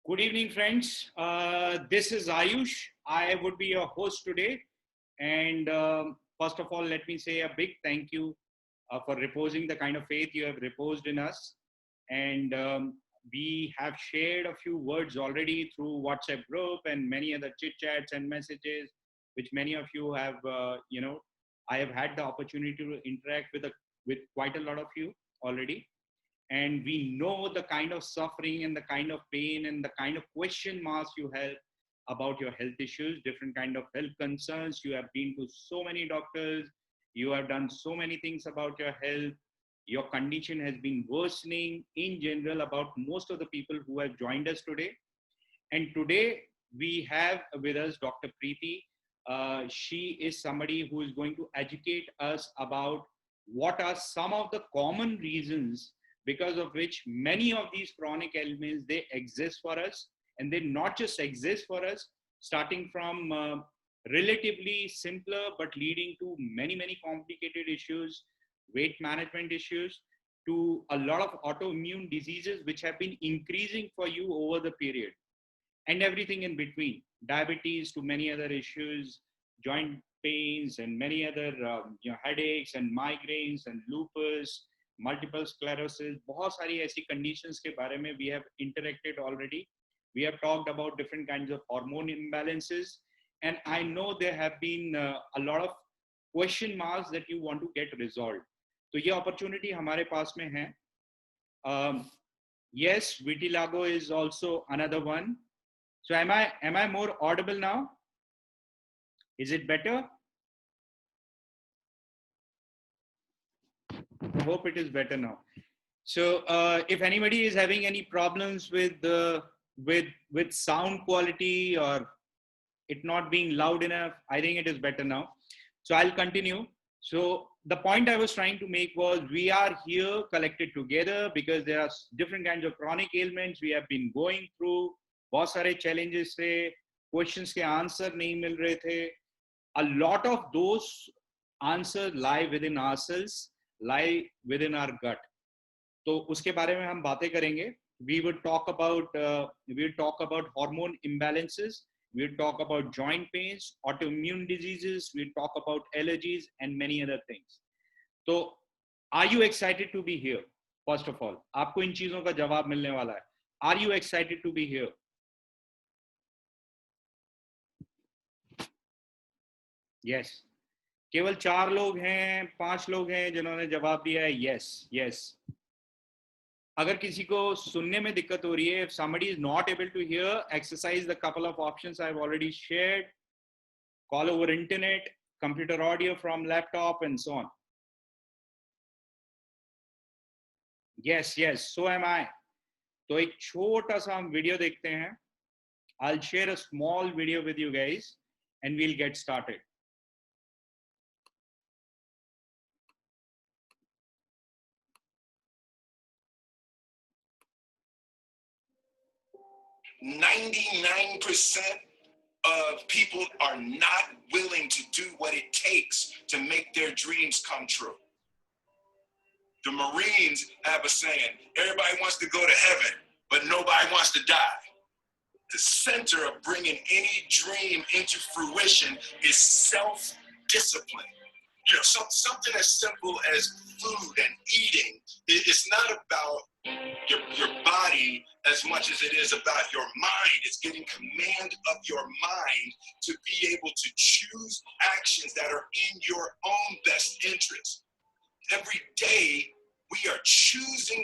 Good evening, friends. This is Ayush. I would be your host today. And first of all, let me say a big thank you for reposing the kind of faith you have reposed in us. And we have shared a few words already through WhatsApp group and many other chit chats and messages, which many of you have, I have had the opportunity to interact with quite a lot of you already, and we know the kind of suffering and the kind of pain and the kind of question marks you have about your health issues, different kind of health concerns. You have been to so many doctors, you have done so many things about your health. Your condition has been worsening in general about most of the people who have joined us today. And today we have with us Dr. Preeti. She is somebody who is going to educate us about what are some of the common reasons because of which many of these chronic ailments they exist for us, and they not just exist for us, starting from relatively simpler but leading to many complicated issues, weight management issues, to a lot of autoimmune diseases which have been increasing for you over the period, and everything in between, diabetes to many other issues, joint pains and many other headaches and migraines and lupus, multiple sclerosis. बहुत सारी ऐसी conditions के बारे में we have interacted already. We have talked about different kinds of hormone imbalances, and I know there have been a lot of question marks that you want to get resolved. तो ये opportunity हमारे पास में है. um, yes, vitiligo is also another one. So am I more audible now? Is it better? I hope it is better now. So if anybody is having any problems with sound quality or it not being loud enough, I think it is better now. So I'll continue. So the point I was trying to make was we are here collected together because there are different kinds of chronic ailments we have been going through. बहुत सारे challenges थे, questions के answer नहीं मिल रहे थे. A lot of those answers lie within ourselves, lie within our gut. तो उसके बारे में हम बातें करेंगे. We will talk about hormone imbalances. We'll talk about joint pains, autoimmune diseases. We'll talk about allergies and many other things. So, are you excited to be here? First of all, आपको इन चीजों का जवाब मिलने वाला है. Are you excited to be here? Yes. केवल 4 लोग हैं, 5 लोग हैं जिन्होंने जवाब दिया है yes, yes. अगर किसी को सुनने में दिक्कत हो रही है, if somebody is not able to hear, exercise the couple of options I've already shared. Call over internet, computer audio from laptop and so on. Yes, yes, so am I. तो एक छोटा सा हम वीडियो देखते हैं. I'll share a small video with you guys and we'll get started. "99% of people are not willing to do what it takes to make their dreams come true. The Marines have a saying, everybody wants to go to heaven, but nobody wants to die. The center of bringing any dream into fruition is self-discipline. Something as simple as food and eating. It's not about your body as much as it is about your mind. It's getting command of your mind to be able to choose actions that are in your own best interest. Every day, we are choosing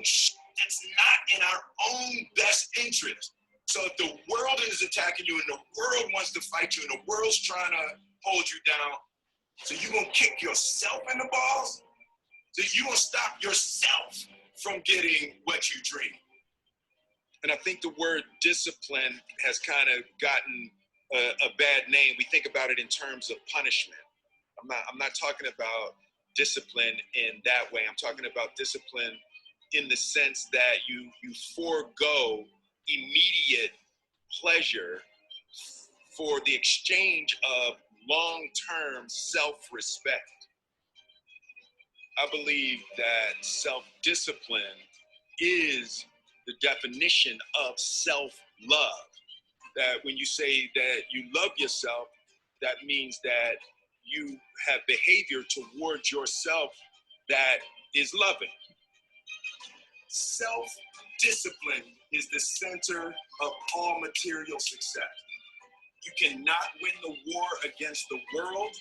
that's not in our own best interest. So if the world is attacking you and the world wants to fight you and the world's trying to hold you down, so you're going to kick yourself in the balls? So you're going to stop yourself from getting what you dream. And I think the word discipline has kind of gotten a bad name. We think about it in terms of punishment. I'm not talking about discipline in that way. I'm talking about discipline in the sense that you forego immediate pleasure for the exchange of long-term self-respect. I believe that self-discipline is the definition of self-love. love. That when you say that you love yourself, that means that you have behavior towards yourself that is loving. Self-discipline is the center of all material success. You cannot win the war against the world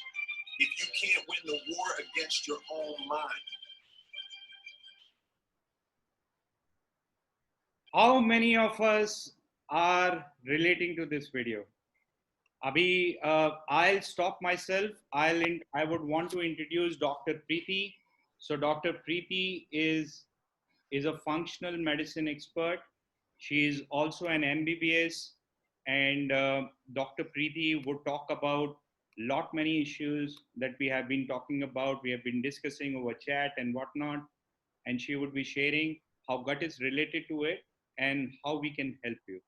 if you can't win the war against your own mind. How many of us are relating to this video? Abhi, I'll stop myself. I would want to introduce Dr. Preeti. So Dr. Preeti is a functional medicine expert. She is also an MBBS, and Dr. Preeti would talk about many issues that we have been talking about. We have been discussing over chat and whatnot, and she would be sharing how gut is related to it and how we can help you.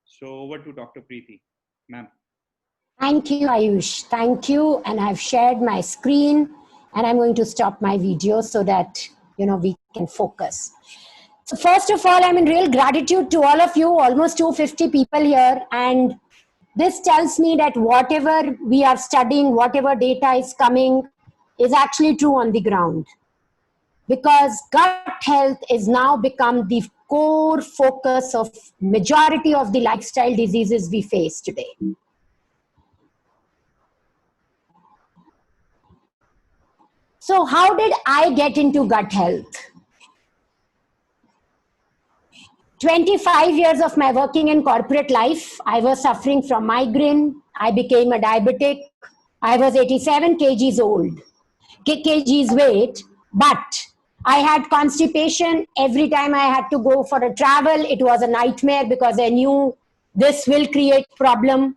So over to Dr. Preeti, ma'am. Thank you, Ayush. Thank you. And I've shared my screen, and I'm going to stop my video so that, we can focus. So first of all, I'm in real gratitude to all of you, almost 250 people here. And this tells me that whatever we are studying, whatever data is coming, is actually true on the ground. Because gut health is now become the core focus of majority of the lifestyle diseases we face today. So how did I get into gut health? 25 years of my working in corporate life, I was suffering from migraine. I became a diabetic. I was 87 kgs weight, but I had constipation. Every time I had to go for a travel, it was a nightmare because I knew this will create problem,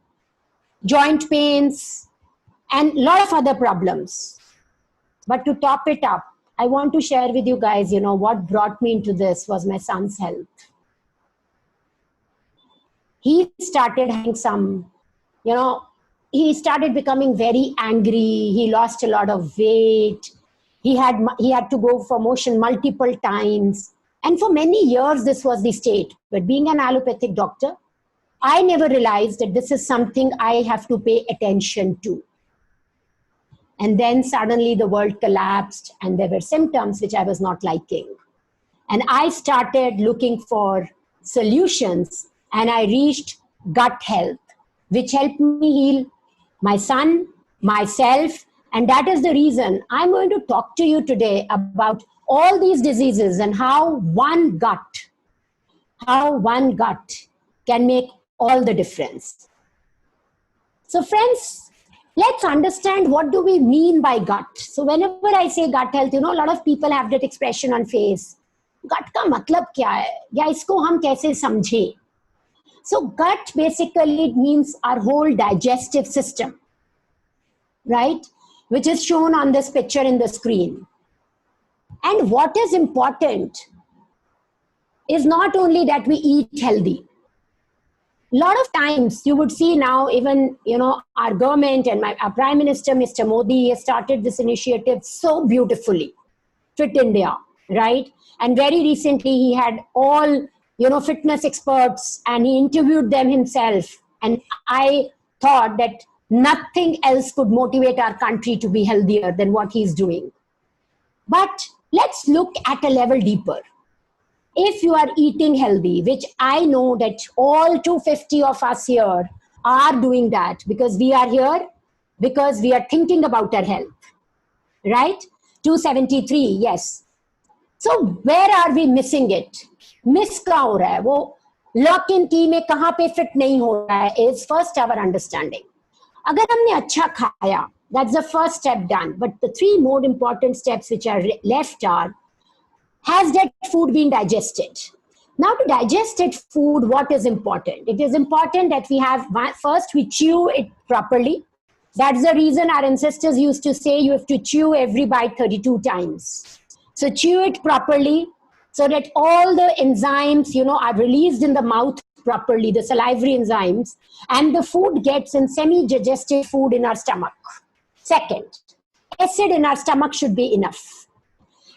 joint pains, and a lot of other problems. But to top it up, I want to share with you guys, what brought me into this was my son's health. He started having some, he started becoming very angry. He lost a lot of weight. He had to go for motion multiple times. And for many years, this was the state. But being an allopathic doctor, I never realized that this is something I have to pay attention to. And then suddenly the world collapsed and there were symptoms which I was not liking. And I started looking for solutions, and I reached gut health, which helped me heal my son, myself. And that is the reason I'm going to talk to you today about all these diseases and how one gut can make all the difference. So friends, let's understand what do we mean by gut. So whenever I say gut health, a lot of people have that expression on face. Gut ka matlab kya hai? Ya isko hum kaise samjhe? So gut basically means our whole digestive system, right? Which is shown on this picture in the screen. And what is important is not only that we eat healthy. A lot of times you would see now even, our government and our Prime Minister, Mr. Modi, has started this initiative so beautifully, Fit India, right? And very recently he had all, fitness experts and he interviewed them himself. And I thought that nothing else could motivate our country to be healthier than what he's doing. But let's look at a level deeper. If you are eating healthy, which I know that all 250 of us here are doing that because we are here, because we are thinking about our health, right? 273, yes. So where are we missing it? Miss कहाँ हो रहा है? वो lock in key में कहाँ पे fit नहीं हो रहा है? Is first our understanding. अगर हमने अच्छा खाया, that's the first step done. But the three more important steps which are left are, has that food been digested? Now to digested food, what is important? It is important that first we chew it properly. That's the reason our ancestors used to say you have to chew every bite 32 times. So chew it properly so that all the enzymes, are released in the mouth properly, the salivary enzymes, and the food gets in semi-digested food in our stomach. Second, acid in our stomach should be enough.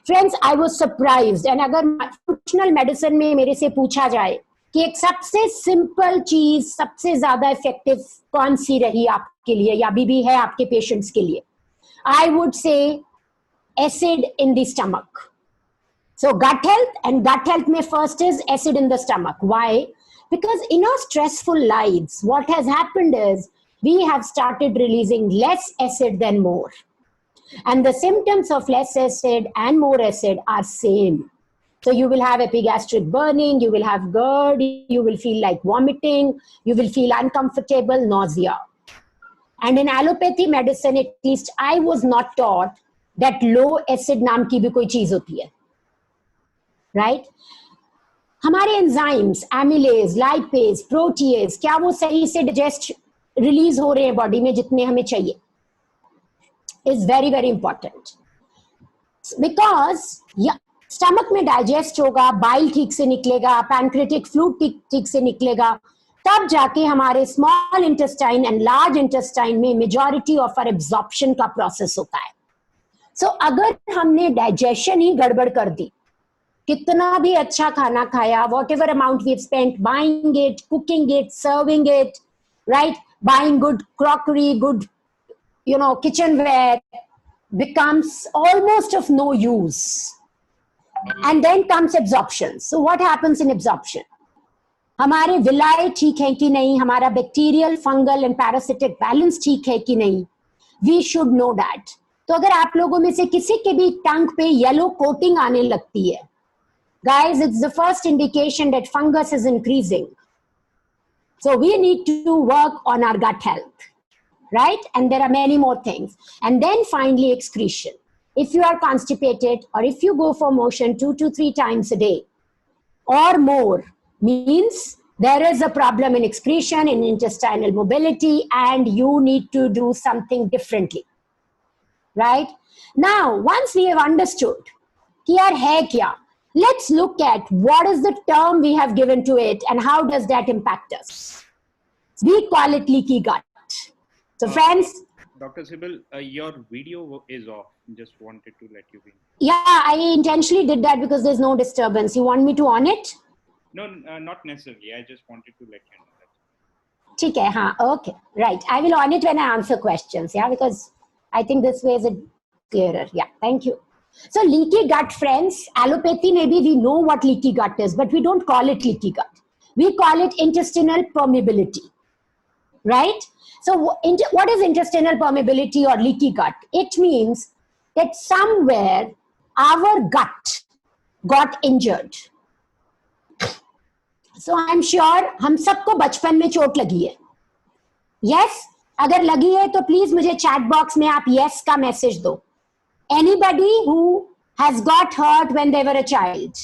Friends, I was surprised, and अगर functional medicine में मेरे से पूछा जाए कि एक सबसे simple चीज सबसे ज्यादा इफेक्टिव कौन सी रही आपके लिए या अभी भी है आपके पेशेंट्स के लिए, I would say acid in the stomach. So gut health, and gut health may first is acid in the stomach. Why? Because in our stressful lives, what has happened is we have started releasing less acid than more. And the symptoms of less acid and more acid are same. So you will have epigastric burning, you will have GERD, you will feel like vomiting, you will feel uncomfortable, nausea. And in allopathy medicine, at least I was not taught that low acid नाम की भी कोई चीज होती है, right? हमारे enzymes, amylase, lipase, protease, क्या वो सही से डिजेस्ट रिलीज हो रहे हैं बॉडी में जितने हमें चाहिए, is very very important. Because stomach में डाइजेस्ट होगा, बाइल ठीक से निकलेगा, पैनक्रेटिक फ्लूइड ठीक से निकलेगा, तब जाके हमारे small intestine and large intestine में मेजॉरिटी ऑफ आवर एब्जॉर्प्शन का प्रोसेस होता है. सो अगर हमने डाइजेशन ही गड़बड़ कर दी, कितना भी अच्छा खाना खाया, whatever amount we spent buying it, cooking it, serving it, right, buying good crockery, good kitchenware, becomes almost of no use. And then comes absorption. So what happens in absorption? हमारे विलाय ठीक है कि नहीं, हमारा bacterial, fungal and parasitic balance ठीक है कि नहीं, वी शुड नो दैट. तो अगर आप लोगों में से किसी के भी टंग पे येलो कोटिंग आने लगती है, guys, it's the first indication that fungus is increasing. So we need to work on our gut health, right? And there are many more things. And then finally, excretion. If you are constipated or if you go for motion 2 to 3 times a day or more, means there is a problem in excretion, in intestinal mobility, and you need to do something differently. Right? Now, once we have understood कि यार है क्या, let's look at what is the term we have given to it and how does that impact us. We call it leaky gut. So friends, Dr. Sibyl, your video is off. Just wanted to let you be. Yeah, I intentionally did that because there's no disturbance. You want me to on it? No, not necessarily. I just wanted to let you know that. ठीक है, हाँ, okay, right. I will on it when I answer questions, yeah, because I think this way is it clearer. Yeah, thank you. So leaky gut, friends, allopathy maybe we know what leaky gut is, but we don't call it leaky gut. We call it intestinal permeability, right? So what is intestinal permeability or leaky gut? It means that somewhere our gut got injured. So I'm sure हम सबको बचपन में चोट लगी है. Yes? अगर लगी है तो प्लीज मुझे चैट बॉक्स में आप yes का मैसेज दो. Anybody who has got hurt when they were a child?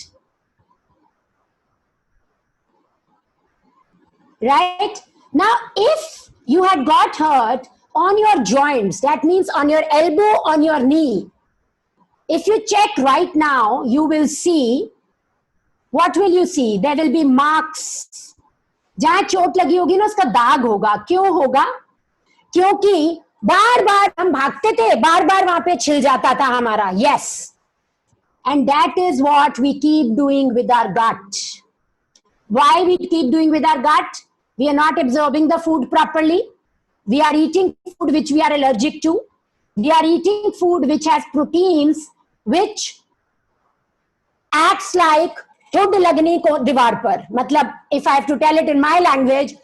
Right? Now, if you had got hurt on your joints, that means on your elbow, on your knee, if you check right now, you will see, what will you see? There will be marks. जहां चोट लगी होगी ना उसका दाग होगा. क्यों होगा? क्योंकि बार बार हम भागते थे, बार बार वहां पे छिल जाता था हमारा. Yes. And that is what we keep doing with our gut. Why we keep doing with our gut? We are not absorbing the food properly. We are eating food which we are allergic to. We are eating food which has proteins which acts like hood लगने को दीवार पर. मतलब if I have to tell it in my language,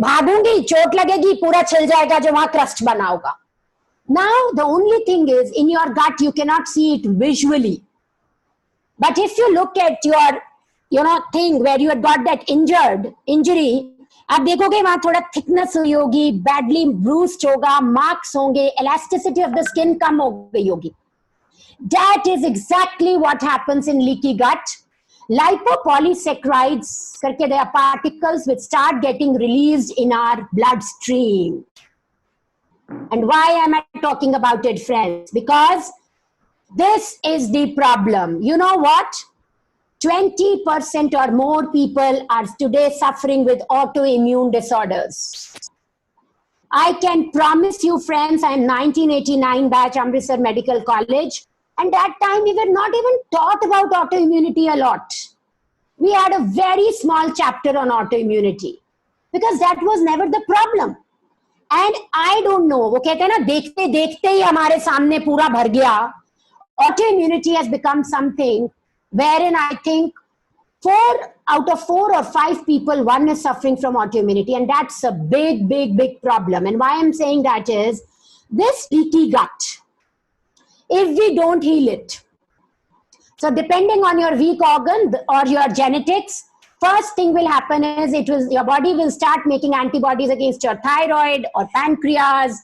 भागूंगी, चोट लगेगी, पूरा छिल जाएगा जो वहां क्रस्ट बना होगा. Now the only thing is in your gut you cannot see it visually, but if you look at your thing where you had got that injury, आप देखोगे वहां थोड़ा थिकनेस हुई होगी, badly bruised होगा, marks होंगे, elasticity of the skin कम हो गई होगी. That is exactly what happens in leaky gut. Lipopolysaccharides करके there are particles which start getting released in our bloodstream. And why am I talking about it, friends? Because this is the problem. You know what? 20% or more people are today suffering with autoimmune disorders. I can promise you, friends, I am 1989 batch Amritsar Medical College. And that time we were not even taught about autoimmunity a lot. we had a very small chapter on autoimmunity because that was never the problem. And I don't know, वो कहते हैं ना देखते देखते ही हमारे सामने पूरा भर गया. Autoimmunity has become something wherein I think 4 out of 4 or 5 people, one is suffering from autoimmunity, and that's a big, big, big problem. And why I'm saying that is this leaky gut, if we don't heal it, so depending on your weak organ or your genetics, first thing will happen is your body will start making antibodies against your thyroid or pancreas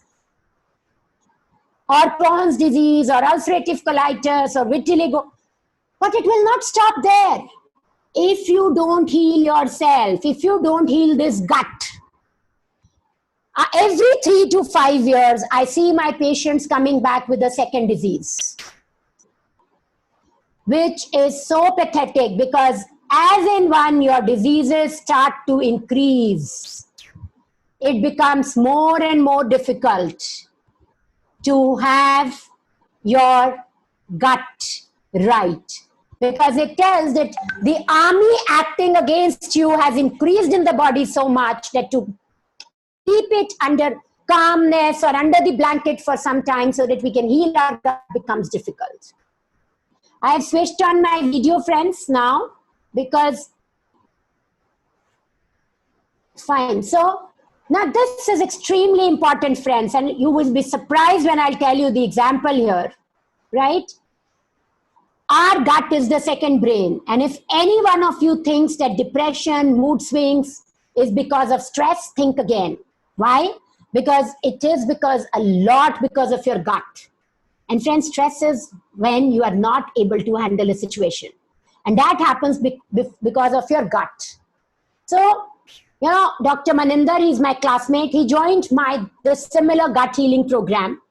or Crohn's disease or ulcerative colitis or vitiligo. But it will not stop there. If you don't heal yourself, if you don't heal this gut, every 3 to 5 years, I see my patients coming back with a second disease, which is so pathetic because as in one, your diseases start to increase. It becomes more and more difficult to have your gut right. Because it tells that the army acting against you has increased in the body so much that to keep it under calmness or under the blanket for some time so that we can heal our gut becomes difficult. I have switched on my video, friends, now because, fine. So now this is extremely important, friends, and you will be surprised when I'll tell you the example here, right? Our gut is the second brain. And if any one of you thinks that depression, mood swings is because of stress, think again. Why? Because it is a lot because of your gut. And friends, stress is when you are not able to handle a situation. And that happens because of your gut. So, you know, Dr. Maninder, he's my classmate. He joined the similar gut healing program.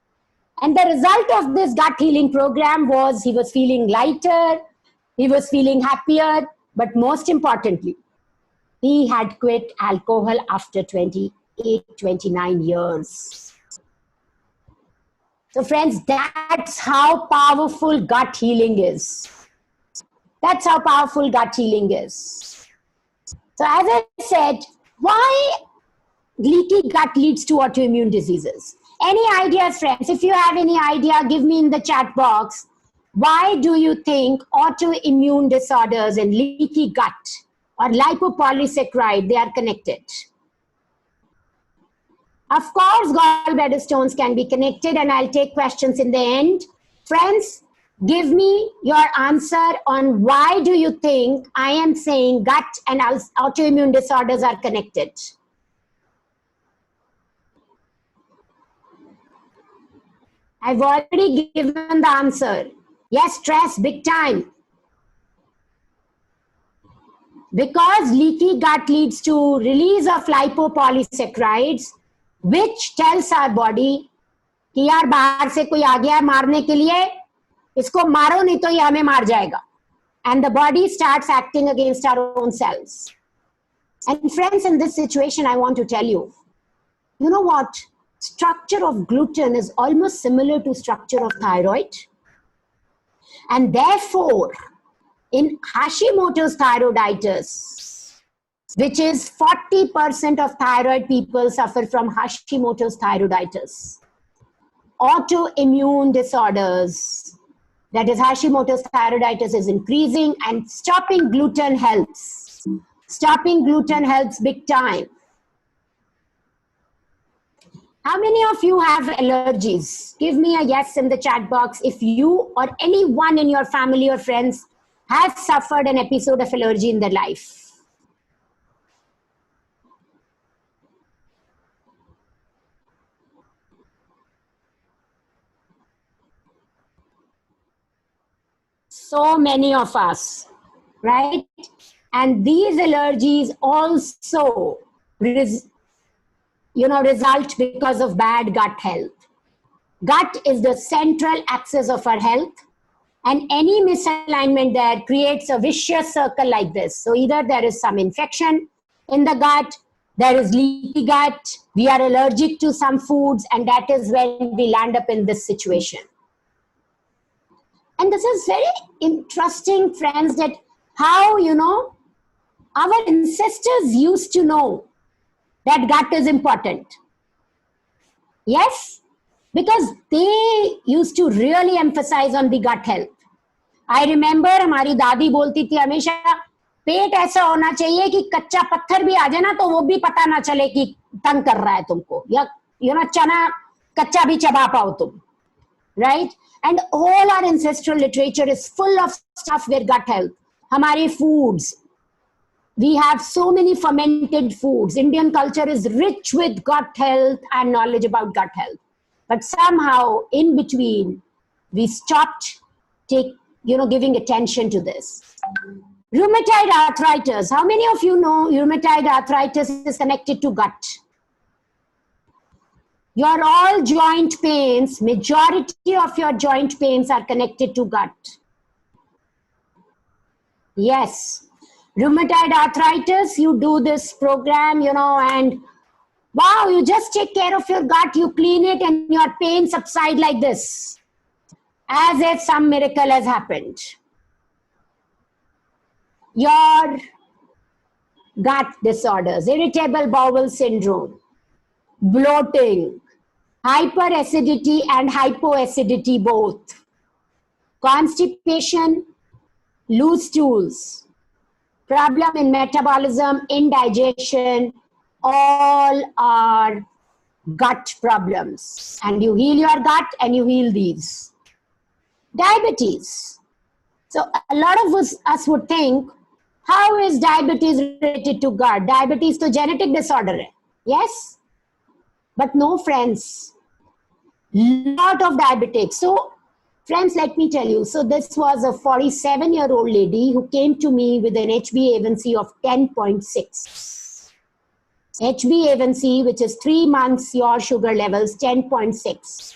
And the result of this gut healing program was he was feeling lighter, he was feeling happier, but most importantly, he had quit alcohol after 28, 29 years. So friends, that's how powerful gut healing is. That's how powerful gut healing is. So as I said, why leaky gut leads to autoimmune diseases? Any ideas, friends? If you have any idea, give me in the chat box. Why do you think autoimmune disorders and leaky gut or lipopolysaccharide, they are connected? Of course, gallbladder stones can be connected, and I'll take questions in the end. Friends, give me your answer on why do you think I am saying gut and autoimmune disorders are connected? I've already given the answer. Yes, stress, big time. Because leaky gut leads to release of lipopolysaccharides, which tells our body कि यार बाहर से कोई आ गया है मारने के लिए, इसको मारो नहीं तो ये हमें मार जाएगा. And the body starts acting against our own cells. And friends, in this situation, I want to tell you, you know what? Structure of gluten is almost similar to structure of thyroid. And therefore, in Hashimoto's thyroiditis, which is 40% of thyroid people suffer from Hashimoto's thyroiditis, autoimmune disorders, that is Hashimoto's thyroiditis is increasing, and stopping gluten helps. Stopping gluten helps big time. How many of you have allergies? Give me a yes in the chat box if you or anyone in your family or friends has suffered an episode of allergy in their life. So many of us, right? And these allergies also result because of bad gut health. Gut is the central axis of our health, and any misalignment there creates a vicious circle like this. So either there is some infection in the gut, there is leaky gut, we are allergic to some foods, and that is when we land up in this situation. And this is very interesting, friends, that how, Our ancestors used to know that gut is important. Yes? Because they used to really emphasize on the gut health. I remember हमारी दादी बोलती थी हमेशा पेट ऐसा होना चाहिए कि कच्चा पत्थर भी आ जाए ना तो वो भी पता ना चले कि तंग कर रहा है तुमको, या चना कच्चा भी चबा पाओ तुम. Right? And all our ancestral literature is full of stuff with gut health. Hamare foods. We have so many fermented foods. Indian culture is rich with gut health and knowledge about gut health. But somehow, in between, we stopped giving attention to this. Rheumatoid arthritis. How many of you know rheumatoid arthritis is connected to gut? Your all joint pains, majority of your joint pains are connected to gut. Yes. Rheumatoid arthritis, you do this program, and wow, you just take care of your gut, you clean it and your pain subside like this. As if some miracle has happened. Your gut disorders, irritable bowel syndrome, bloating, hyperacidity and hypoacidity both, constipation, loose stools, problem in metabolism, indigestion, all are gut problems. And you heal your gut and you heal these. Diabetes. So a lot of us would think, how is diabetes related to gut? Diabetes is a genetic disorder. Yes? But no, friends. Lot of diabetics. So, friends, let me tell you. So, this was a 47-year-old lady who came to me with an HbA1c of 10.6. HbA1c, which is 3 months your sugar levels, 10.6.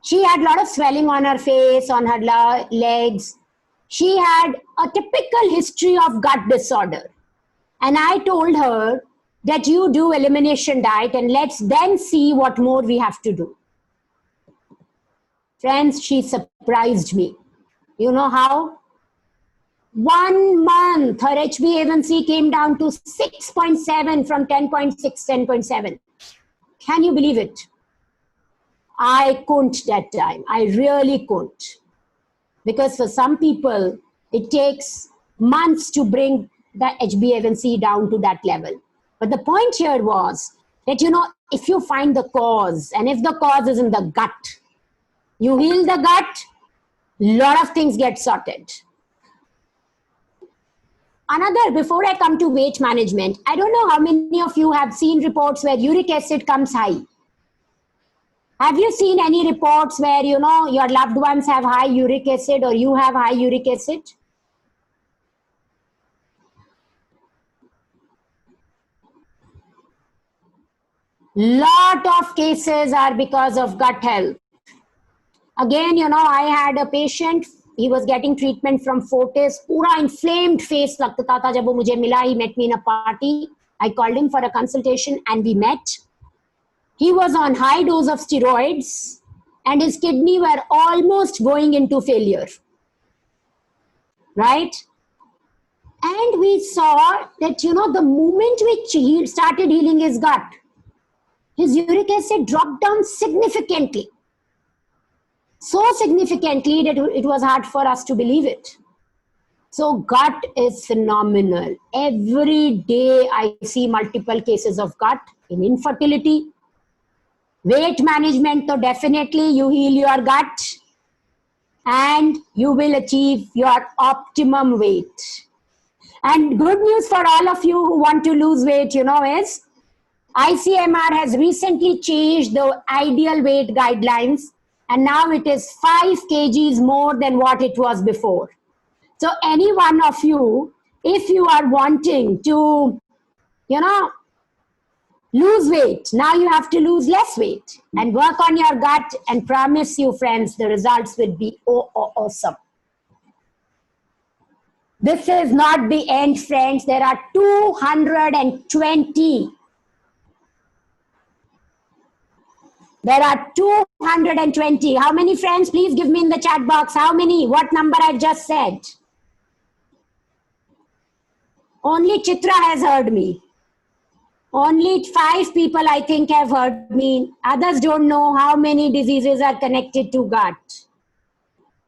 She had a lot of swelling on her face, on her legs. She had a typical history of gut disorder. And I told her that you do elimination diet and let's then see what more we have to do. Friends, she surprised me. You know how? 1 month, her HbA1c came down to 6.7 from 10.6, 10.7. Can you believe it? I couldn't that time. I really couldn't. Because for some people, it takes months to bring the HbA1c down to that level. But the point here was that, if you find the cause, and if the cause is in the gut, you heal the gut, lot of things get sorted. Another, before I come to weight management, I don't know how many of you have seen reports where uric acid comes high. Have you seen any reports where, your loved ones have high uric acid or you have high uric acid? Lot of cases are because of gut health. Again, I had a patient, he was getting treatment from Fortis, pura inflamed face लगता था जब वो मुझे मिला. He met me in a party. I called him for a consultation and we met. He was on high dose of steroids and his kidney were almost going into failure. Right? And we saw that, the moment which he started healing his gut, his uric acid dropped down significantly. So significantly that it was hard for us to believe it. So gut is phenomenal. Every day I see multiple cases of gut in infertility. Weight management, so definitely you heal your gut and you will achieve your optimum weight. And good news for all of you who want to lose weight, is ICMR has recently changed the ideal weight guidelines and now it is 5 kgs more than what it was before. So any one of you, if you are wanting to, lose weight, now you have to lose less weight and work on your gut, and promise you, friends, the results will be awesome. This is not the end, friends. There are 220. There are 220. How many, friends? Please give me in the chat box. How many? What number I just said? Only Chitra has heard me. Only 5 people, I think, have heard me. Others don't know how many diseases are connected to gut.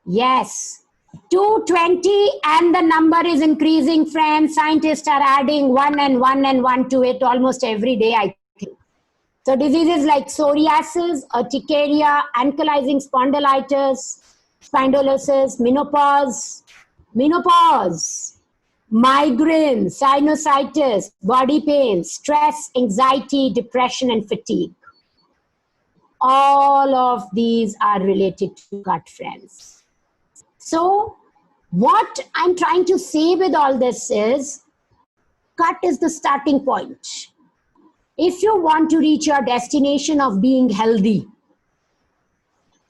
Yes. 220, and the number is increasing, friends. Scientists are adding 1 and 1 and 1 to it almost every day, I think. So diseases like psoriasis, urticaria, ankylosing spondylitis, spondylosis, menopause, migraine, sinusitis, body pain, stress, anxiety, depression, and fatigue. All of these are related to gut, friends. So what I'm trying to say with all this is, gut is the starting point. If you want to reach your destination of being healthy,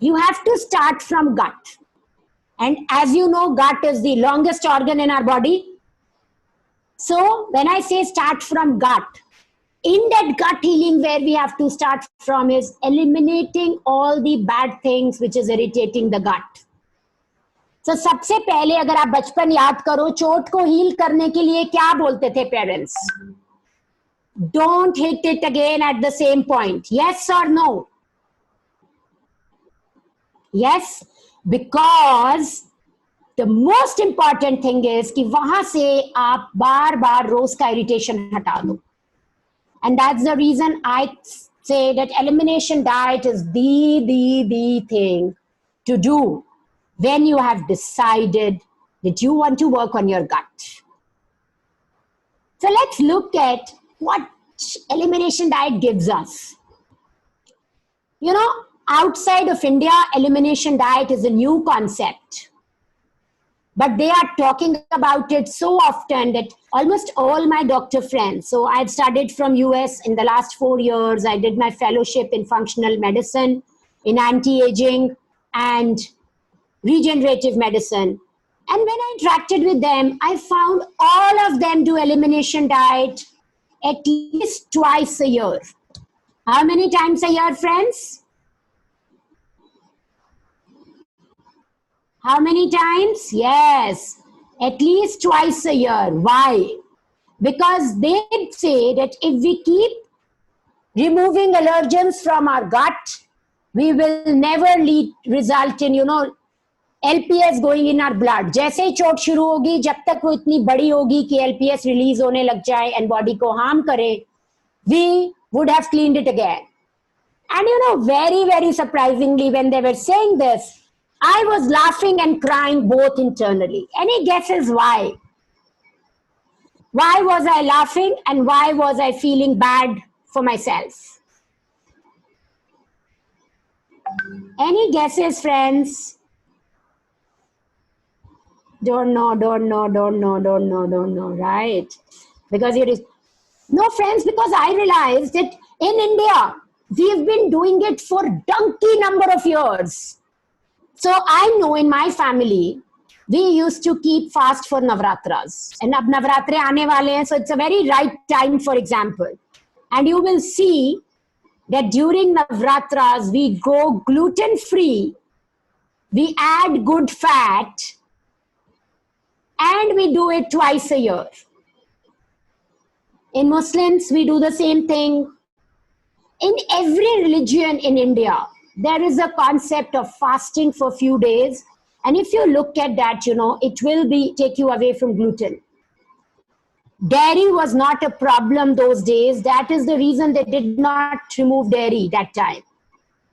you have to start from gut. And as you know, gut is the longest organ in our body. So when I say start from gut, in that gut healing, where we have to start from is eliminating all the bad things which is irritating the gut. So सबसे पहले अगर आप बचपन याद करो, चोट को heal करने के लिए क्या बोलते थे parents? Don't hit it again at the same point. Yes or no? Yes, because the most important thing is कि वहां से आप बार बार रोज का irritation हटा दो. And that's the reason I say that elimination diet is the thing to do when you have decided that you want to work on your gut. So let's look at what elimination diet gives us. You know, outside of India, elimination diet is a new concept. But they are talking about it so often that almost all my doctor friends, so I've studied from US in the last 4 years. I did my fellowship in functional medicine, in anti-aging and regenerative medicine. And when I interacted with them, I found all of them do elimination diet at least twice a year. How many times a year, friends? How many times? Yes, at least twice a year. Why? Because they say that if we keep removing allergens from our gut, we will never result in, LPS going in our blood. जैसे ही चोट शुरू होगी, जब तक वो इतनी बड़ी होगी कि LPS रिलीज होने लग जाए and body को harm करे, we would have cleaned it again. And very, very surprisingly, when they were saying this, I was laughing and crying both internally. Any guesses why? Why was I laughing and why was I feeling bad for myself? Any guesses, friends? Don't know, right? Because it is... No, friends, because I realized that in India, we've been doing it for donkey number of years. So I know in my family, we used to keep fast for Navratras. And ab Navratre aane wale hain, so it's a very right time, for example. And you will see that during Navratras, we go gluten-free, we add good fat, and we do it twice a year. In Muslims, we do the same thing. In every religion in India, there is a concept of fasting for a few days. And if you look at that, it will take you away from gluten. Dairy was not a problem those days. That is the reason they did not remove dairy that time.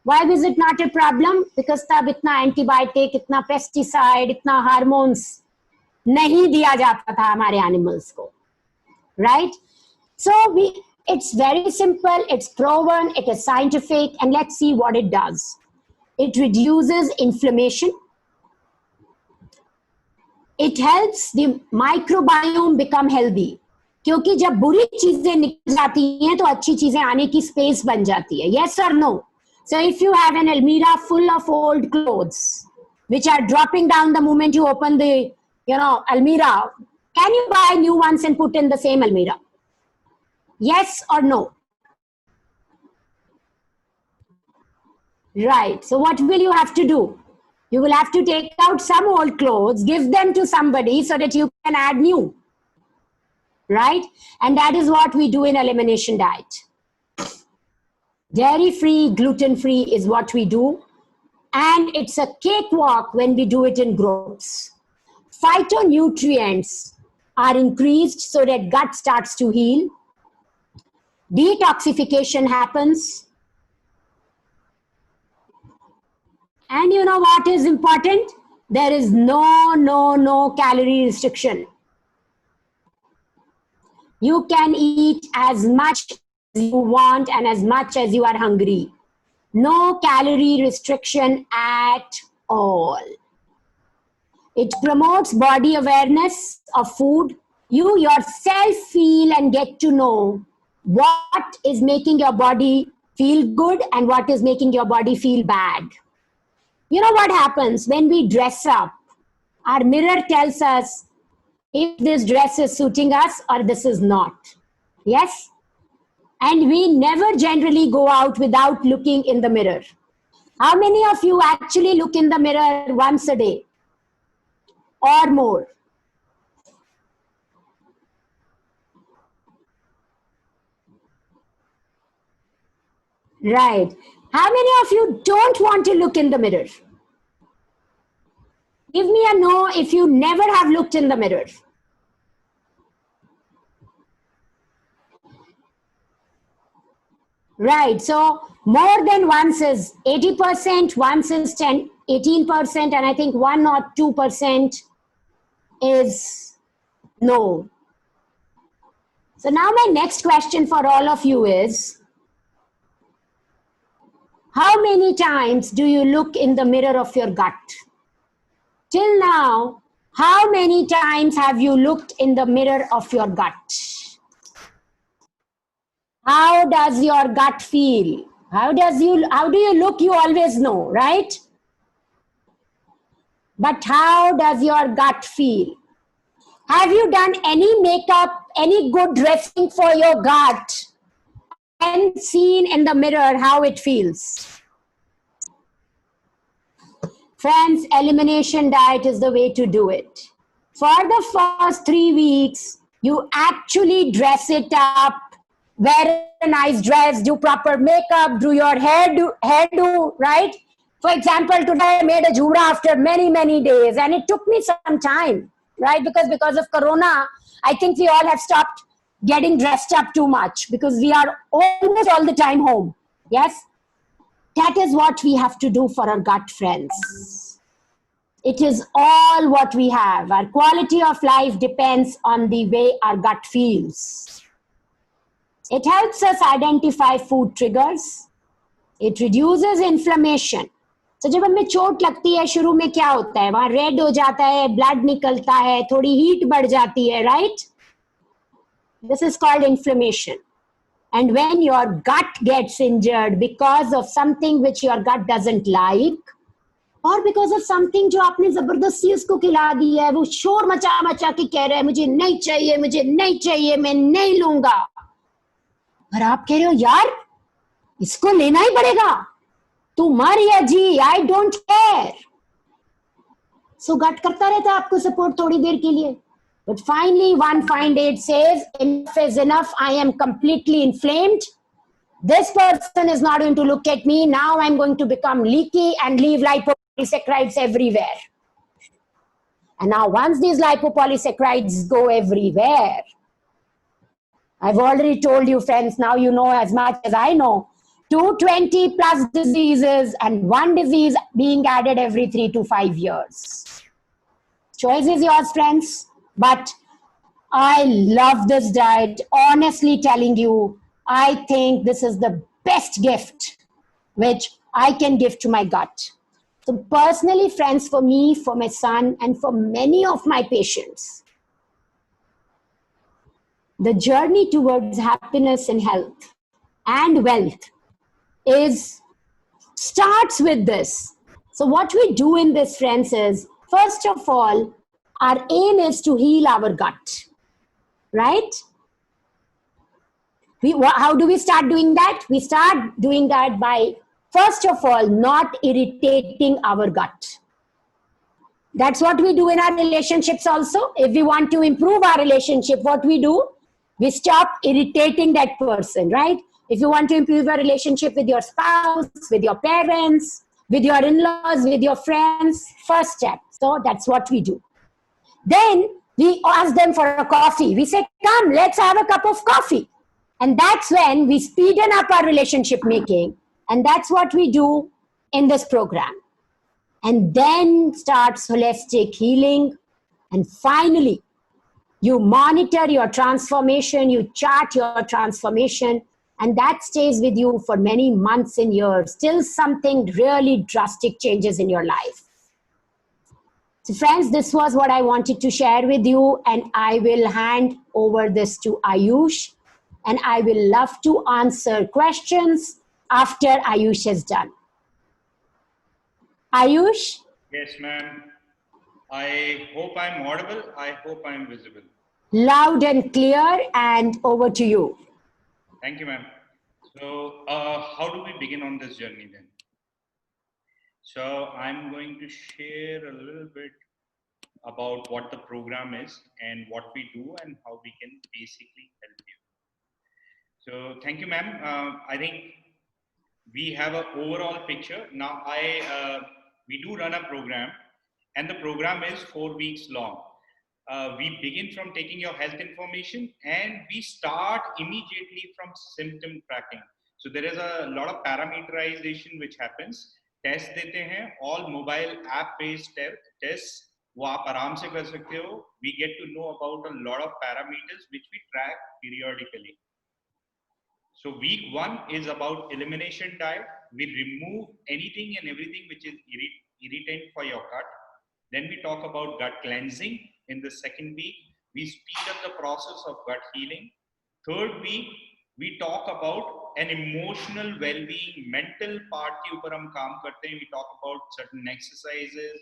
Why was it not a problem? Because tab itna antibiotic, itna pesticide, itna hormones nahi diya jata tha hamare animals ko. Right? So it's very simple, it's proven, it is scientific, and let's see what it does. It reduces inflammation. It helps the microbiome become healthy. क्योंकि जब बुरी चीजें निकल जाती हैं तो अच्छी चीजें आने की space बन जाती है. Yes or no? So if you have an almirah full of old clothes, which are dropping down the moment you open the, almirah, can you buy new ones and put in the same almirah? Yes or no? Right. So what will you have to do? You will have to take out some old clothes, give them to somebody so that you can add new. right? And that is what we do in elimination diet. Dairy-free, gluten-free is what we do. And it's a cakewalk when we do it in groups. Phytonutrients are increased so that gut starts to heal. Detoxification happens. And you know what is important? There is no calorie restriction. You can eat as much as you want and as much as you are hungry. No calorie restriction at all. It promotes body awareness of food. You yourself feel and get to know what is making your body feel good and what is making your body feel bad. You know what happens when we dress up? Our mirror tells us if this dress is suiting us or this is not. Yes? And we never generally go out without looking in the mirror. How many of you actually look in the mirror once a day or more? Right. How many of you don't want to look in the mirror? Give me a no if you never have looked in the mirror. Right. So more than once is 80%, once is 18%, and I think 1 or 2% is no. So now my next question for all of you is, how many times do you look in the mirror of your gut? Till now, how many times have you looked in the mirror of your gut? How does your gut feel? How do you look? You always know, right? But how does your gut feel? Have you done any makeup, any good dressing for your gut and seen in the mirror how it feels? Friends, elimination diet is the way to do it. For the first 3 weeks, you actually dress it up, wear a nice dress, do proper makeup, do your hairdo, right? For example, today I made a jhura after many days, and it took me some time, right? Because of Corona, I think we all have stopped getting dressed up too much because we are almost all the time home. Yes? That is what we have to do for our gut, friends. It is all what we have. Our quality of life depends on the way our gut feels. It helps us identify food triggers. It reduces inflammation. So जब हमें चोट लगती है शुरू में क्या होता है? वहाँ रेड हो जाता है, ब्लड निकलता है, थोड़ी हीट बढ़ जाती है, right? This is called inflammation. And when your gut gets injured because of something which your gut doesn't like, or because of something जो आपने जबरदस्ती उसको खिला दी है, वो शोर मचा के कह रहा है मुझे नहीं चाहिए, मैं नहीं लूंगा, और आप कह रहे हो यार इसको लेना ही पड़ेगा, तू मर या जी, आई डोंट केयर. सो गट करता रहता है आपको सपोर्ट थोड़ी देर के लिए. But finally, one fine day it says, enough is enough. I am completely inflamed. This person is not going to look at me. Now I'm going to become leaky and leave lipopolysaccharides everywhere. And now once these lipopolysaccharides go everywhere, I've already told you, friends, now you know as much as I know, 220 plus diseases and one disease being added every 3 to 5 years. Choice is yours, friends. But I love this diet. Honestly telling you, I think this is the best gift which I can give to my gut. So personally, friends, for me, for my son, and for many of my patients, the journey towards happiness and health and wealth starts with this. So what we do in this, friends, is, first of all, our aim is to heal our gut, right? How do we start doing that? We start doing that by, first of all, not irritating our gut. That's what we do in our relationships also. If we want to improve our relationship, what we do? We stop irritating that person, right? If you want to improve your relationship with your spouse, with your parents, with your in-laws, with your friends, first step. So that's what we do. Then we ask them for a coffee. We say, come, let's have a cup of coffee. And that's when we speeden up our relationship making. And that's what we do in this program. And then starts holistic healing. And finally, you monitor your transformation, you chart your transformation, and that stays with you for many months and years till something really drastic changes in your life. So friends, this was what I wanted to share with you, and I will hand over this to Ayush, and I will love to answer questions after Ayush is done. Ayush? Yes, ma'am. I hope I'm audible. I hope I'm visible. Loud and clear, and over to you. Thank you, ma'am. So, how do we begin on this journey then? So, I'm going to share a little bit about what the program is and what we do and how we can basically help you. So, thank you, ma'am. I think we have an overall picture. Now, we do run a program, and the program is 4 weeks long. We begin from taking your health information, and we start immediately from symptom tracking. So there is a lot of parameterization which happens. Test देते हैं, all mobile app based tests वो आप आराम से कर सकते हो. We get to know about a lot of parameters which we track periodically. So week 1 is about elimination diet. We remove anything and everything which is irritant for your gut. Then we talk about gut cleansing. In the second week, we speed up the process of gut healing. Third week, we talk about an emotional well-being, mental part के ऊपर हम काम करते हैं. We talk about certain exercises.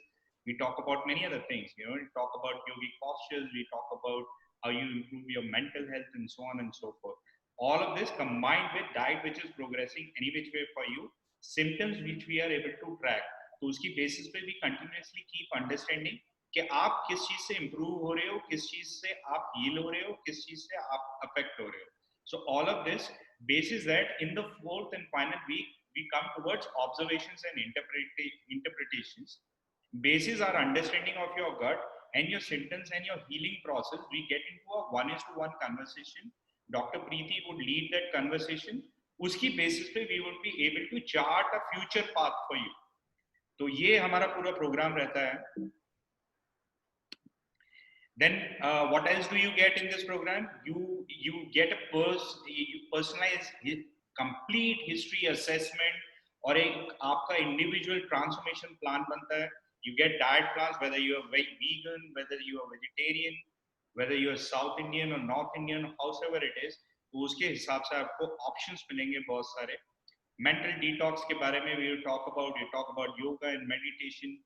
We talk about many other things. You know, we talk about yogic postures. We talk about how you improve your mental health and so on and so forth. All of this combined with diet which is progressing any which way for you, symptoms which we are able to track. तो उसकी basis पे भी continuously keep understanding कि आप किस चीज से improve हो रहे हो, किस चीज से आप हील हो रहे हो, किस चीज से आप अफेक्ट हो रहे हो. So all of this basis that in the fourth and final week we come towards observations and interpretations. Basis our understanding of your gut and your symptoms and your healing process, we get into a 1:1 conversation. Dr. Preeti would lead that conversation. उसकी basis पे we would be able to chart a future path for you. तो ये हमारा पूरा programme रहता है. Then what else do you get in this program? You get a personalized complete history assessment और एक आपका individual transformation plan बनता है. You get diet plans whether you are vegan, whether you are vegetarian, whether you are South Indian or North Indian, however it is. तो उसके हिसाब से आपको options मिलेंगे बहुत सारे. Mental detox के बारे में we will talk about yoga and meditation.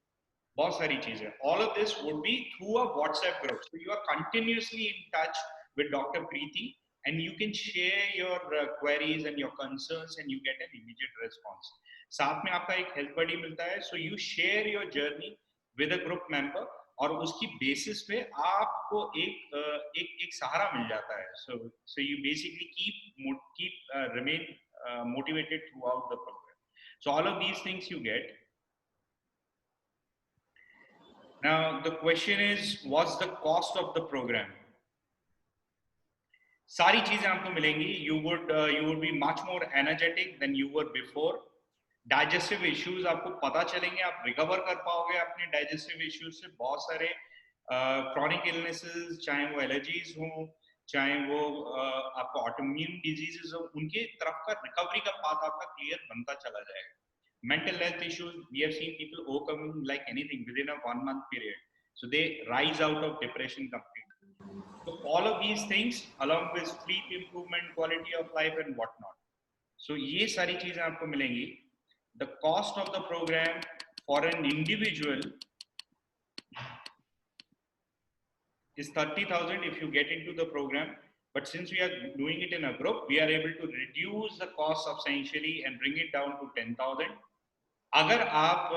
बहुत सारी चीजें. All of this would be through a WhatsApp group. So you are continuously in touch with Dr. Preeti and you can share your queries and your concerns and you get an immediate response. साथ में आपका एक health buddy मिलता है. So you share your journey with a group member और उसकी basis पे आपको एक सहारा मिल जाता है. So you basically remain motivated throughout the program. So all of these things you get. Now the question is, what's the cost of the program? सारी चीजें आपको मिलेंगी. You would be much more energetic than you were before. Digestive issues आपको पता चलेंगे, आप recover कर पाओगे अपने digestive issues से. बहुत सारे chronic illnesses, चाहे वो allergies हों, चाहे वो आपको autoimmune diseases हो, उनके तरफ का recovery का path आपका clear बनता चला जाएगा. Mental health issues, we have seen people overcoming like anything within a 1 month period. So they rise out of depression completely. So all of these things along with sleep improvement, quality of life and whatnot. So ये सारी चीजें आपको मिलेंगी. The cost of the program for an individual is 30,000 if you get into the program. But since we are doing it in a group, we are able to reduce the cost substantially and bring it down to 10,000. अगर आप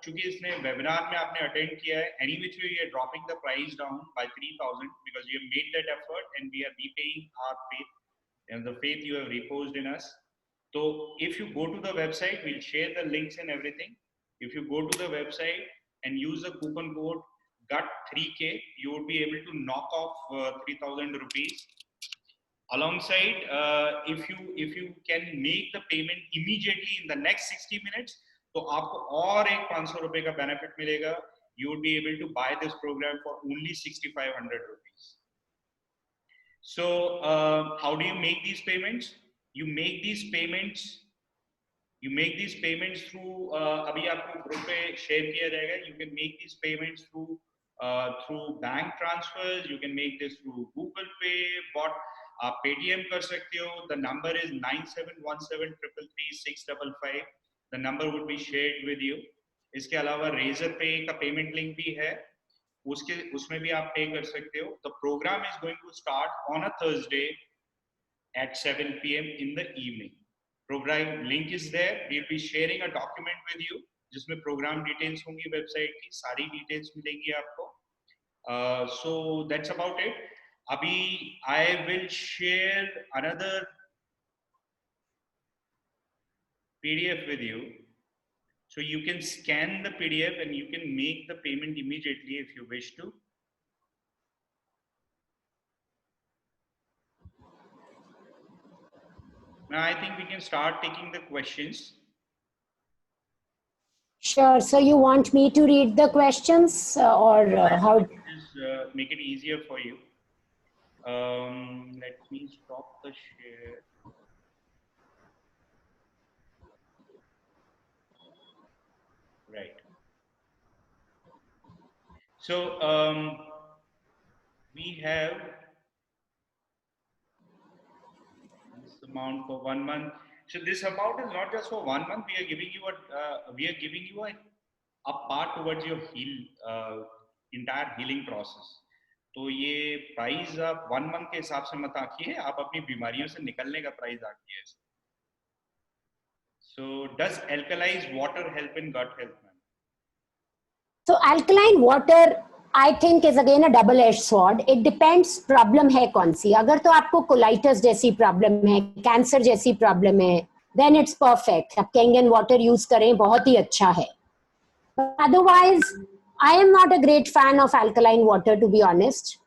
चूंकि इसने webinar में आपने attend किया है, any which way we are dropping the price down by 3000 because you have made that effort and we are repaying our faith and the faith you have reposed in us. So if you go to the website, we'll share the links and everything. If you go to the website and use the coupon code GUT3K, you would be able to knock off 3,000 rupees. Alongside, if you can make the payment immediately in the next 60 minutes, तो आपको और एक 500 रुपए का benefit मिलेगा. You would be able to buy this program for only 6,500 rupees. So how do you make these payments? You make these payments through अभी आपको group पे शेयर किया जाएगा. You can make these payments through bank transfers. You can make this through Google Pay. What आप Paytm कर सकते हो. The number is 9717333655. The number would be shared with you. इसके अलावा Razor Pay का payment link भी है. उसमें भी आप पे कर सकते हो. The program is going to start on a Thursday at 7 p.m. in the evening. Program link is there. We'll be sharing a document with you जिसमें program details होंगी, website की सारी details मिलेंगी आपको. So that's about it. अभी I will share another PDF with you. So you can scan the PDF and you can make the payment immediately if you wish to. Now I think we can start taking the questions. Sure. So you want me to read the questions or how? Just make it easier for you. Let me stop the share. Right. So we have this amount for 1 month. So this amount is not just for 1 month. We are giving you a part towards your entire healing process. तो ये price आप 1 month के हिसाब से मत आंकिए, आप अपनी बीमारियों से निकलने का price आंकिए. So does alkalized water help in gut health, ma'am? So alkaline water, I think, is again a double-edged sword. It depends problem है कौन सी. अगर तो आपको colitis जैसी problem है, cancer जैसी problem है, then it's perfect. आप Kangen water use करें, बहुत ही अच्छा है. But otherwise, I am not a great fan of alkaline water, to be honest.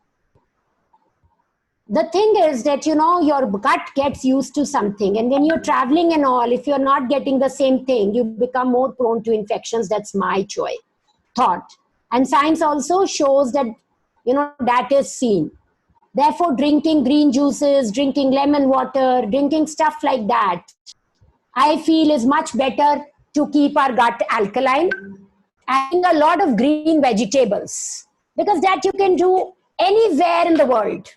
The thing is that, you know, your gut gets used to something, and when you're traveling and all, if you're not getting the same thing, you become more prone to infections. That's my thought. And science also shows that, you know, that is seen. Therefore, drinking green juices, drinking lemon water, drinking stuff like that, I feel is much better to keep our gut alkaline. Adding a lot of green vegetables, because that you can do anywhere in the world.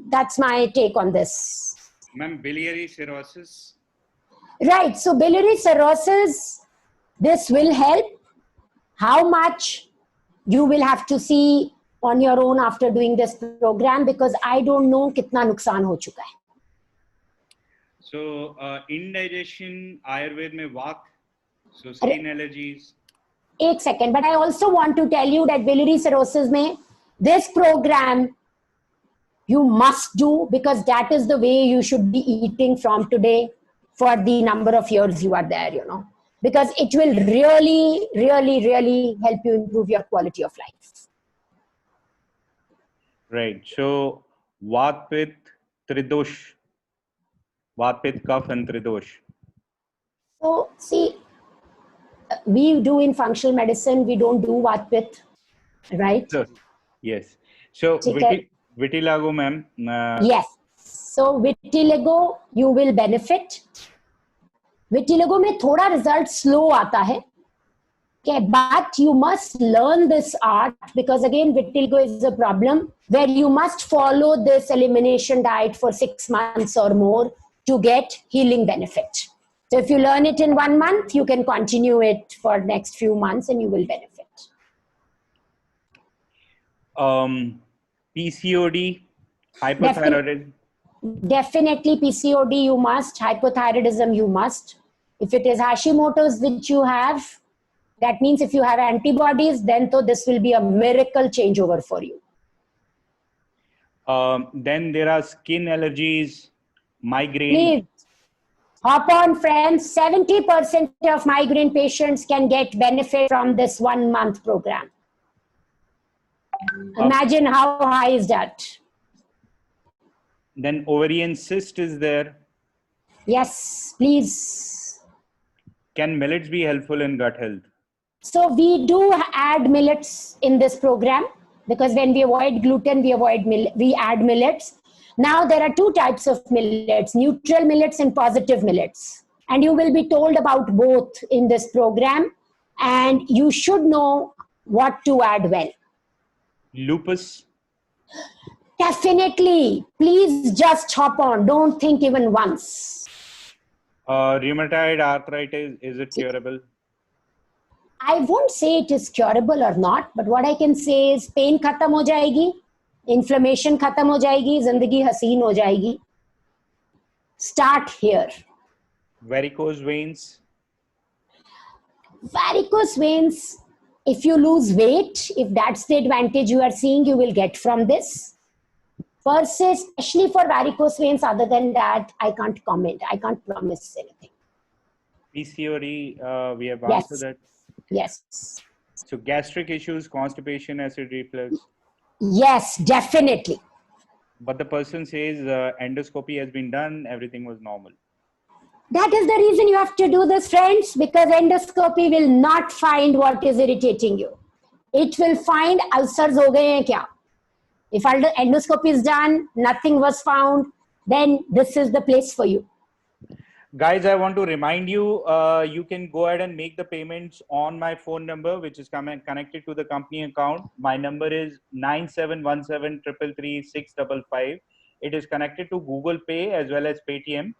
That's my take on this. Ma'am, biliary cirrhosis. Right. So biliary cirrhosis, this will help. How much you will have to see on your own after doing this program, because I don't know कितना नुकसान हो चुका है. So indigestion, Ayurveda में वात, so skin allergies. एक second, but I also want to tell you that biliary cirrhosis में this program you must do, because that is the way you should be eating from today for the number of years you are there, you know, because it will really, really, really help you improve your quality of life. Right. So Vat Pitt, Tridosh. Vat Pitt, Kaph and Tridosh. So see, we do in functional medicine, we don't do Vat Pitt, right? So, yes. So vitiligo, ma'am. Yes. So vitiligo, you will benefit. Vitiligo में थोड़ा result slow आता है. Okay, but you must learn this art, because again, vitiligo is a problem where you must follow this elimination diet for 6 months or more to get healing benefit. So if you learn it in 1 month, you can continue it for next few months and you will benefit. PCOD, hypothyroidism. Definitely PCOD you must, hypothyroidism you must. If it is Hashimoto's which you have, that means if you have antibodies, then this will be a miracle changeover for you. Then there are skin allergies, migraine. Please hop on, friends. 70% of migraine patients can get benefit from this 1 month program. Imagine how high is that? Then ovarian cyst is there. Yes, please. Can millets be helpful in gut health? So we do add millets in this program, because when we avoid gluten, we add millets. Now there are 2 types of millets, neutral millets and positive millets. And you will be told about both in this program, and you should know what to add well. Lupus? Definitely. Please just hop on. Don't think even once. Rheumatoid arthritis, is it curable? I won't say it is curable or not, but what I can say is pain khatam ho jayegi, inflammation khatam ho jayegi, zindagi haseen ho jayegi. Start here. Varicose veins? Varicose veins, if you lose weight, if that's the advantage you are seeing, you will get from this. Per se, especially for varicose veins, other than that, I can't comment. I can't promise anything. PCOD, we have answered that. Yes. So gastric issues, constipation, acid reflux. Yes, definitely. But the person says endoscopy has been done, everything was normal. That is the reason you have to do this, friends, because endoscopy will not find what is irritating you. It will find ulcers ho gaye hain kya. If endoscopy is done, nothing was found, then this is the place for you. Guys, I want to remind you, you can go ahead and make the payments on my phone number, which is connected to the company account. My number is 9717333655. It is connected to Google Pay as well as Paytm.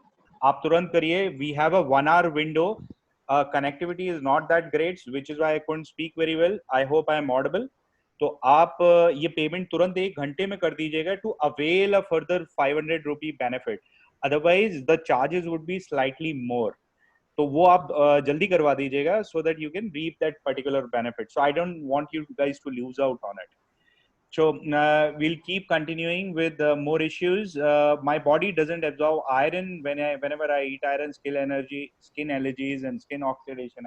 आप तुरंत करिए. We have a 1 hour window. Connectivity is not that great, which is why I couldn't speak very well. I hope I am audible. तो आप ये payment तुरंत 1 घंटे में कर दीजिएगा to avail a further 500 rupee benefit. Otherwise, the charges would be slightly more. तो वो आप जल्दी करवा दीजिएगा so that you can reap that particular benefit. So I don't want you guys to lose out on it. So we'll keep continuing with more issues. My body doesn't absorb iron whenever I eat iron. Skin allergies, and skin oxidation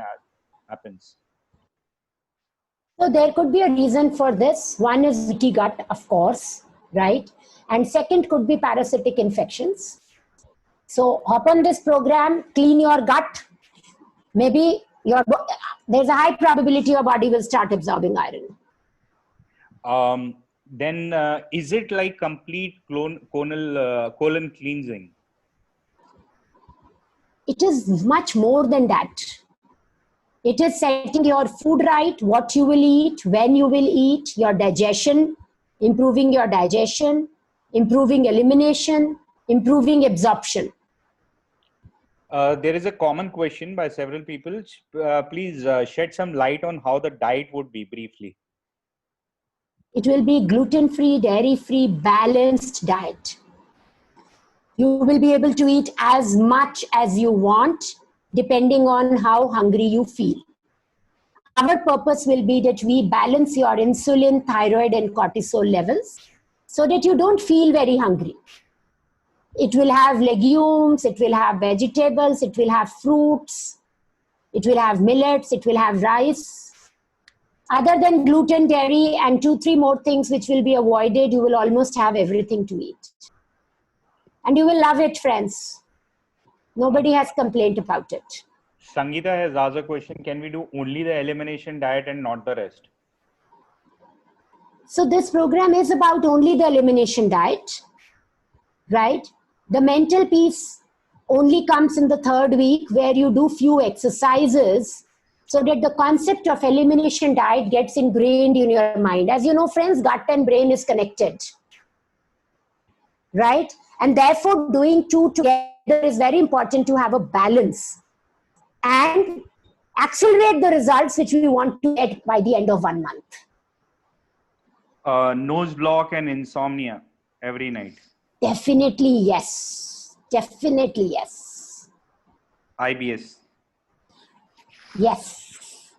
happens. So there could be a reason for this. One is leaky gut, of course, right? And second could be parasitic infections. So hop on this program, clean your gut. Maybe there's a high probability your body will start absorbing iron. Then is it like complete colon cleansing? It is much more than that. It is setting your food right, what you will eat, when you will eat, your digestion, improving your digestion, improving elimination, improving absorption. There is a common question by several people. Please shed some light on how the diet would be briefly. It will be gluten-free, dairy-free, balanced diet. You will be able to eat as much as you want, depending on how hungry you feel. Our purpose will be that we balance your insulin, thyroid, and cortisol levels so that you don't feel very hungry. It will have legumes, it will have vegetables, it will have fruits, it will have millets, it will have rice. Other than gluten, dairy, and 2-3 more things which will be avoided, you will almost have everything to eat. And you will love it, friends. Nobody has complained about it. Sangeeta has asked a question. Can we do only the elimination diet and not the rest? So this program is about only the elimination diet, right? The mental piece only comes in the 3rd week, where you do few exercises so that the concept of elimination diet gets ingrained in your mind. As you know, friends, gut and brain is connected, right? And therefore, doing 2 together is very important to have a balance and accelerate the results which we want to get by the end of 1 month. Nose block and insomnia every night. Definitely yes. Definitely yes. IBS. Yes.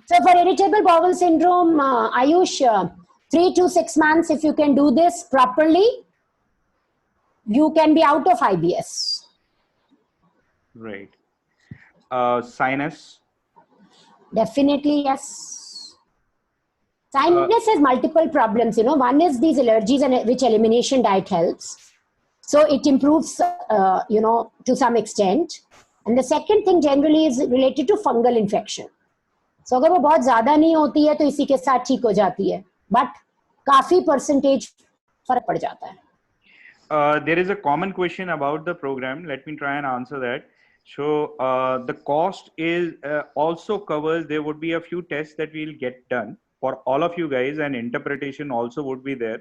So for irritable bowel syndrome, Ayush, 3 to 6 months, if you can do this properly, you can be out of IBS. Right. Sinus. Definitely, yes. Sinus has multiple problems. One is these allergies, and which elimination diet helps. So it improves, to some extent. And the second thing generally is related to fungal infection. So अगर वो बहुत ज्यादा नहीं होती है तो इसी के साथ ठीक हो जाती है, बट काफी परसेंटेज फर्क पड़ जाता है. There is a common question about the program. Let me try and answer that. So the cost is also covers, there would be a few tests that we'll get done for all of you guys, and interpretation also would be there.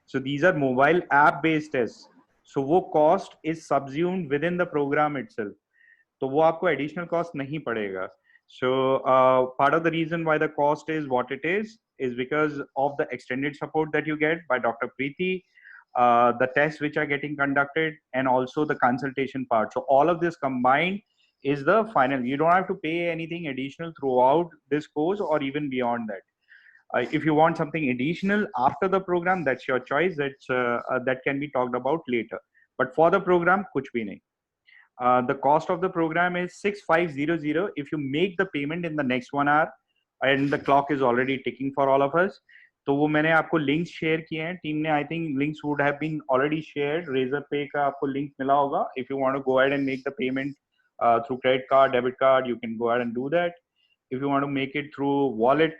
So these are mobile app based tests. So वो cost is subsumed within the program itself. तो वो आपको additional cost नहीं पड़ेगा. So part of the reason why the cost is what it is because of the extended support that you get by Dr. Preeti, the tests which are getting conducted, and also the consultation part. So all of this combined is the final. You don't have to pay anything additional throughout this course or even beyond that. If you want something additional after the program, that's your choice. That can be talked about later. But for the program, kuch bhi nahi. The cost of the program is 6500 if you make the payment in the next 1 hour, and the clock is already ticking for all of us. तो वो मैंने आपको links share किए हैं team ने. I think links would have been already shared. Razorpay का आपको link मिला होगा. If you want to go ahead and make the payment through credit card, debit card, you can go ahead and do that. If you want to make it through wallet,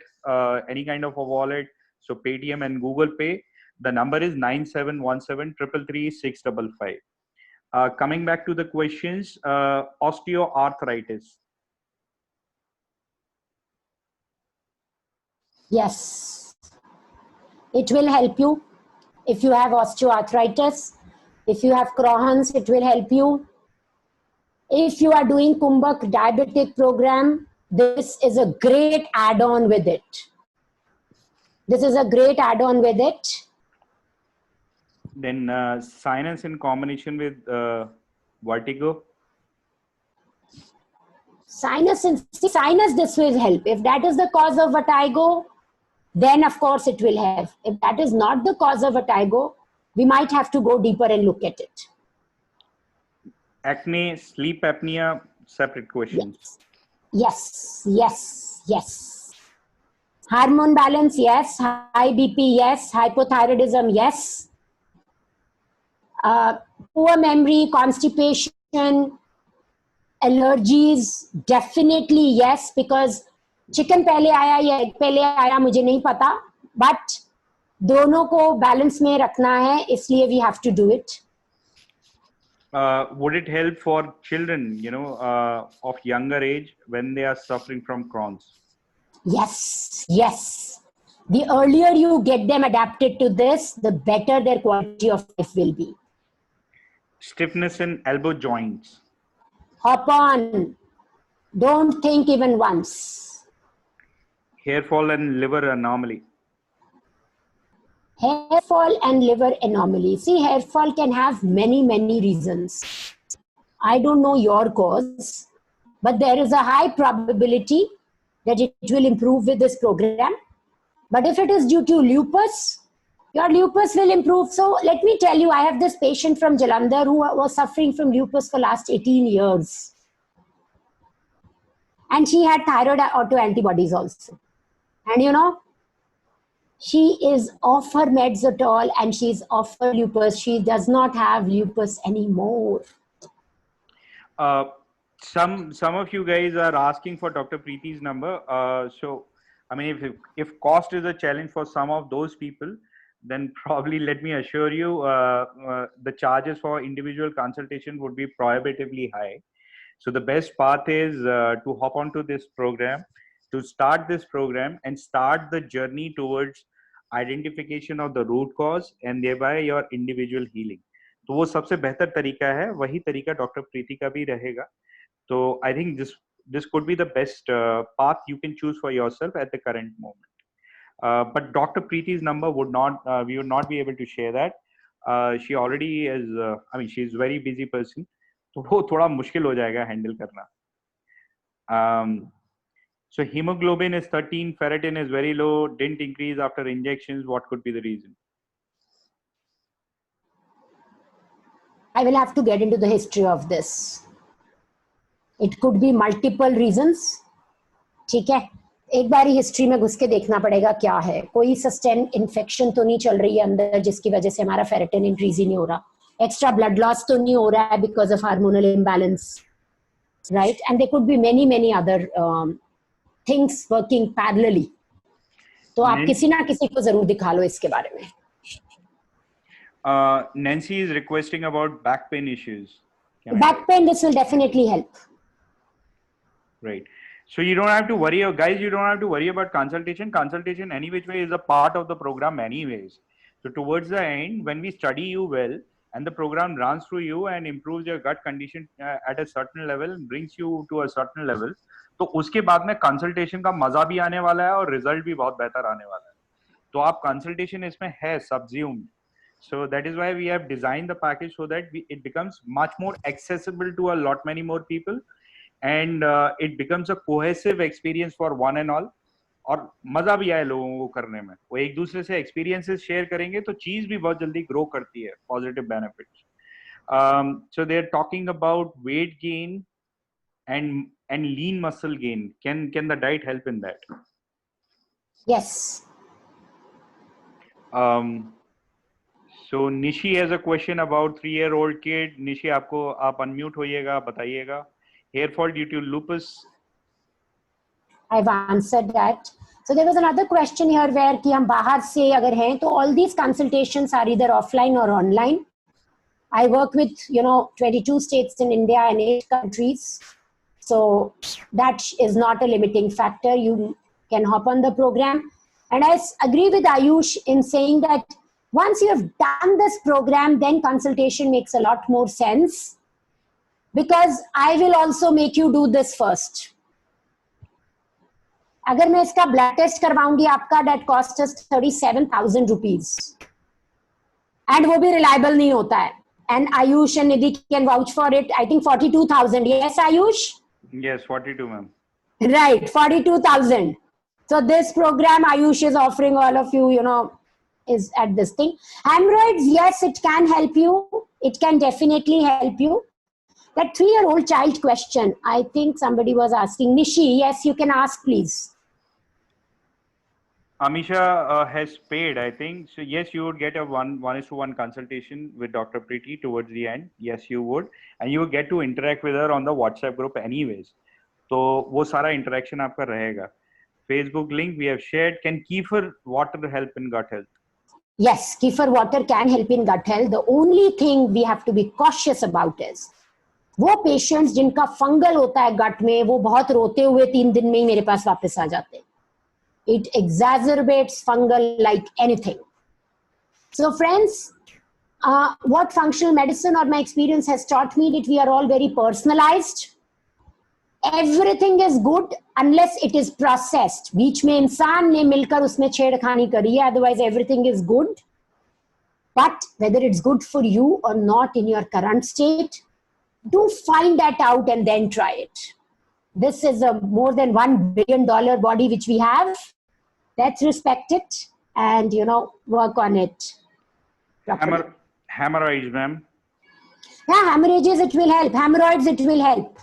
any kind of a wallet, so Paytm and Google Pay, the number is 9717 333 655. Coming back to the questions, osteoarthritis. Yes, it will help you if you have osteoarthritis. If you have Crohn's, it will help you. If you are doing Kumbhak diabetic program, this is a great add-on with it. This is a great add-on with it. Then sinus in combination with vertigo. Sinus, this will help. If that is the cause of vertigo, then of course it will help. If that is not the cause of vertigo, we might have to go deeper and look at it. Acne, sleep apnea, separate questions. Yes. Hormone balance, yes. High BP, yes. Hypothyroidism, yes. Poor memory, constipation, allergies, definitely yes, because chicken पहले आया या egg पहले आया मुझे नहीं पता, but दोनों को balance में रखना है, इसलिए we have to do it. Would it help for children, of younger age when they are suffering from Crohn's? Yes. The earlier you get them adapted to this, the better their quality of life will be. Stiffness in elbow joints. Hop on. Don't think even once. Hair fall and liver anomaly. Hair fall and liver anomaly. See, hair fall can have many reasons. I don't know your cause, but there is a high probability that it will improve with this program. But if it is due to lupus, your lupus will improve. So let me tell you, I have this patient from Jalandhar who was suffering from lupus for last 18 years. And she had thyroid autoantibodies also. And she is off her meds at all, and she's off her lupus. She does not have lupus anymore. Some of you guys are asking for Dr. Preeti's number. So, I mean, if cost is a challenge for some of those people, then probably let me assure you, the charges for individual consultation would be prohibitively high. So the best path is to hop onto this program, to start this program and start the journey towards identification of the root cause and thereby your individual healing. तो वो सबसे बेहतर तरीका है, वही तरीका doctor प्रीति का भी रहेगा. So I think this could be the best path you can choose for yourself at the current moment. But Dr. Preeti's number we would not be able to share that. She already is, she's a very busy person. तो वो थोड़ा मुश्किल हो जाएगा handle करना. So hemoglobin is 13, ferritin is very low, didn't increase after injections. What could be the reason? I will have to get into the history of this. It could be multiple reasons. ठीक है, एक बार ही history में घुस के देखना पड़ेगा क्या है. कोई सस्टेन इन्फेक्शन तो नहीं चल रही है अंदर जिसकी वजह से हमारा फेरेटिन इंक्रीज ही नहीं हो रहा. एक्स्ट्रा ब्लड लॉस तो नहीं हो रहा है because of hormonal imbalance, right? And there could be many other things working parallelly. तो आप किसी ना किसी को जरूर दिखा लो इसके बारे में. Nancy is requesting about back pain issues. Back pain, this will definitely help. Right. So you don't have to worry, guys. You don't have to worry about consultation. Consultation, any which way, is a part of the program, anyways. So towards the end, when we study you well, and the program runs through you and improves your gut condition at a certain level, brings you to a certain level, तो उसके बाद में consultation का मजा भी आने वाला है और result भी बहुत बेहतर आने वाला है. तो आप consultation इसमें है subsumed. So that is why we have designed the package so that it becomes much more accessible to a lot many more people, and it becomes a cohesive experience for one and all. और मजा भी आए लोगों को करने में. वो एक दूसरे से experiences share करेंगे तो चीज भी बहुत जल्दी grow करती है. Positive benefits. So they are talking about weight gain and lean muscle gain. Can the diet help in that? Yes. So Nishi has a question about 3-year-old kid. Nishi, आप unmute होइएगा, बताइएगा. Hair fall due to lupus. I've answered that. So there was another question here where कि हम बाहर से अगर हैं तो all these consultations are either offline or online. I work with 22 states in India and 8 countries. So that is not a limiting factor. You can hop on the program. And I agree with Ayush in saying that once you have done this program, then consultation makes a lot more sense, because I will also make you do this first. अगर मैं इसका blood test करवाऊंगी आपका, that cost us 37,000 rupees. And वो भी reliable नहीं होता है. And Ayush and Nidhi can vouch for it. I think 42,000. Yes, Ayush? Yes, 42, ma'am. Right, 42,000. So this program Ayush is offering all of you, is at this thing. Hemorrhoids, yes, it can help you. It can definitely help you. That 3-year-old child question, I think somebody was asking. Nishi, yes, you can ask, please. Amisha has paid, I think. So yes, you would get a 1:1 consultation with Dr. Preeti towards the end. Yes, you would. And you would get to interact with her on the WhatsApp group anyways. तो वो सारा interaction आपका रहेगा. Facebook link we have shared. Can kefir water help in gut health? Yes, kefir water can help in gut health. The only thing we have to be cautious about is वो patients जिनका fungal होता है gut में, वो बहुत रोते हुए 3 दिन में ही मेरे पास वापस आ जाते हैं. It exacerbates fungal like anything. So friends, what functional medicine or my experience has taught me that we are all very personalized. Everything is good unless it is processed. बीच में इंसान ने मिलकर उसमें छेड़खानी करी है, otherwise everything is good. But whether it's good for you or not in your current state, do find that out and then try it. This is a more than $1 billion body which we have. Let's respect it and work on it. Hemorrhoids, ma'am. Yeah, hemorrhages, it will help. Hemorrhoids, it will help.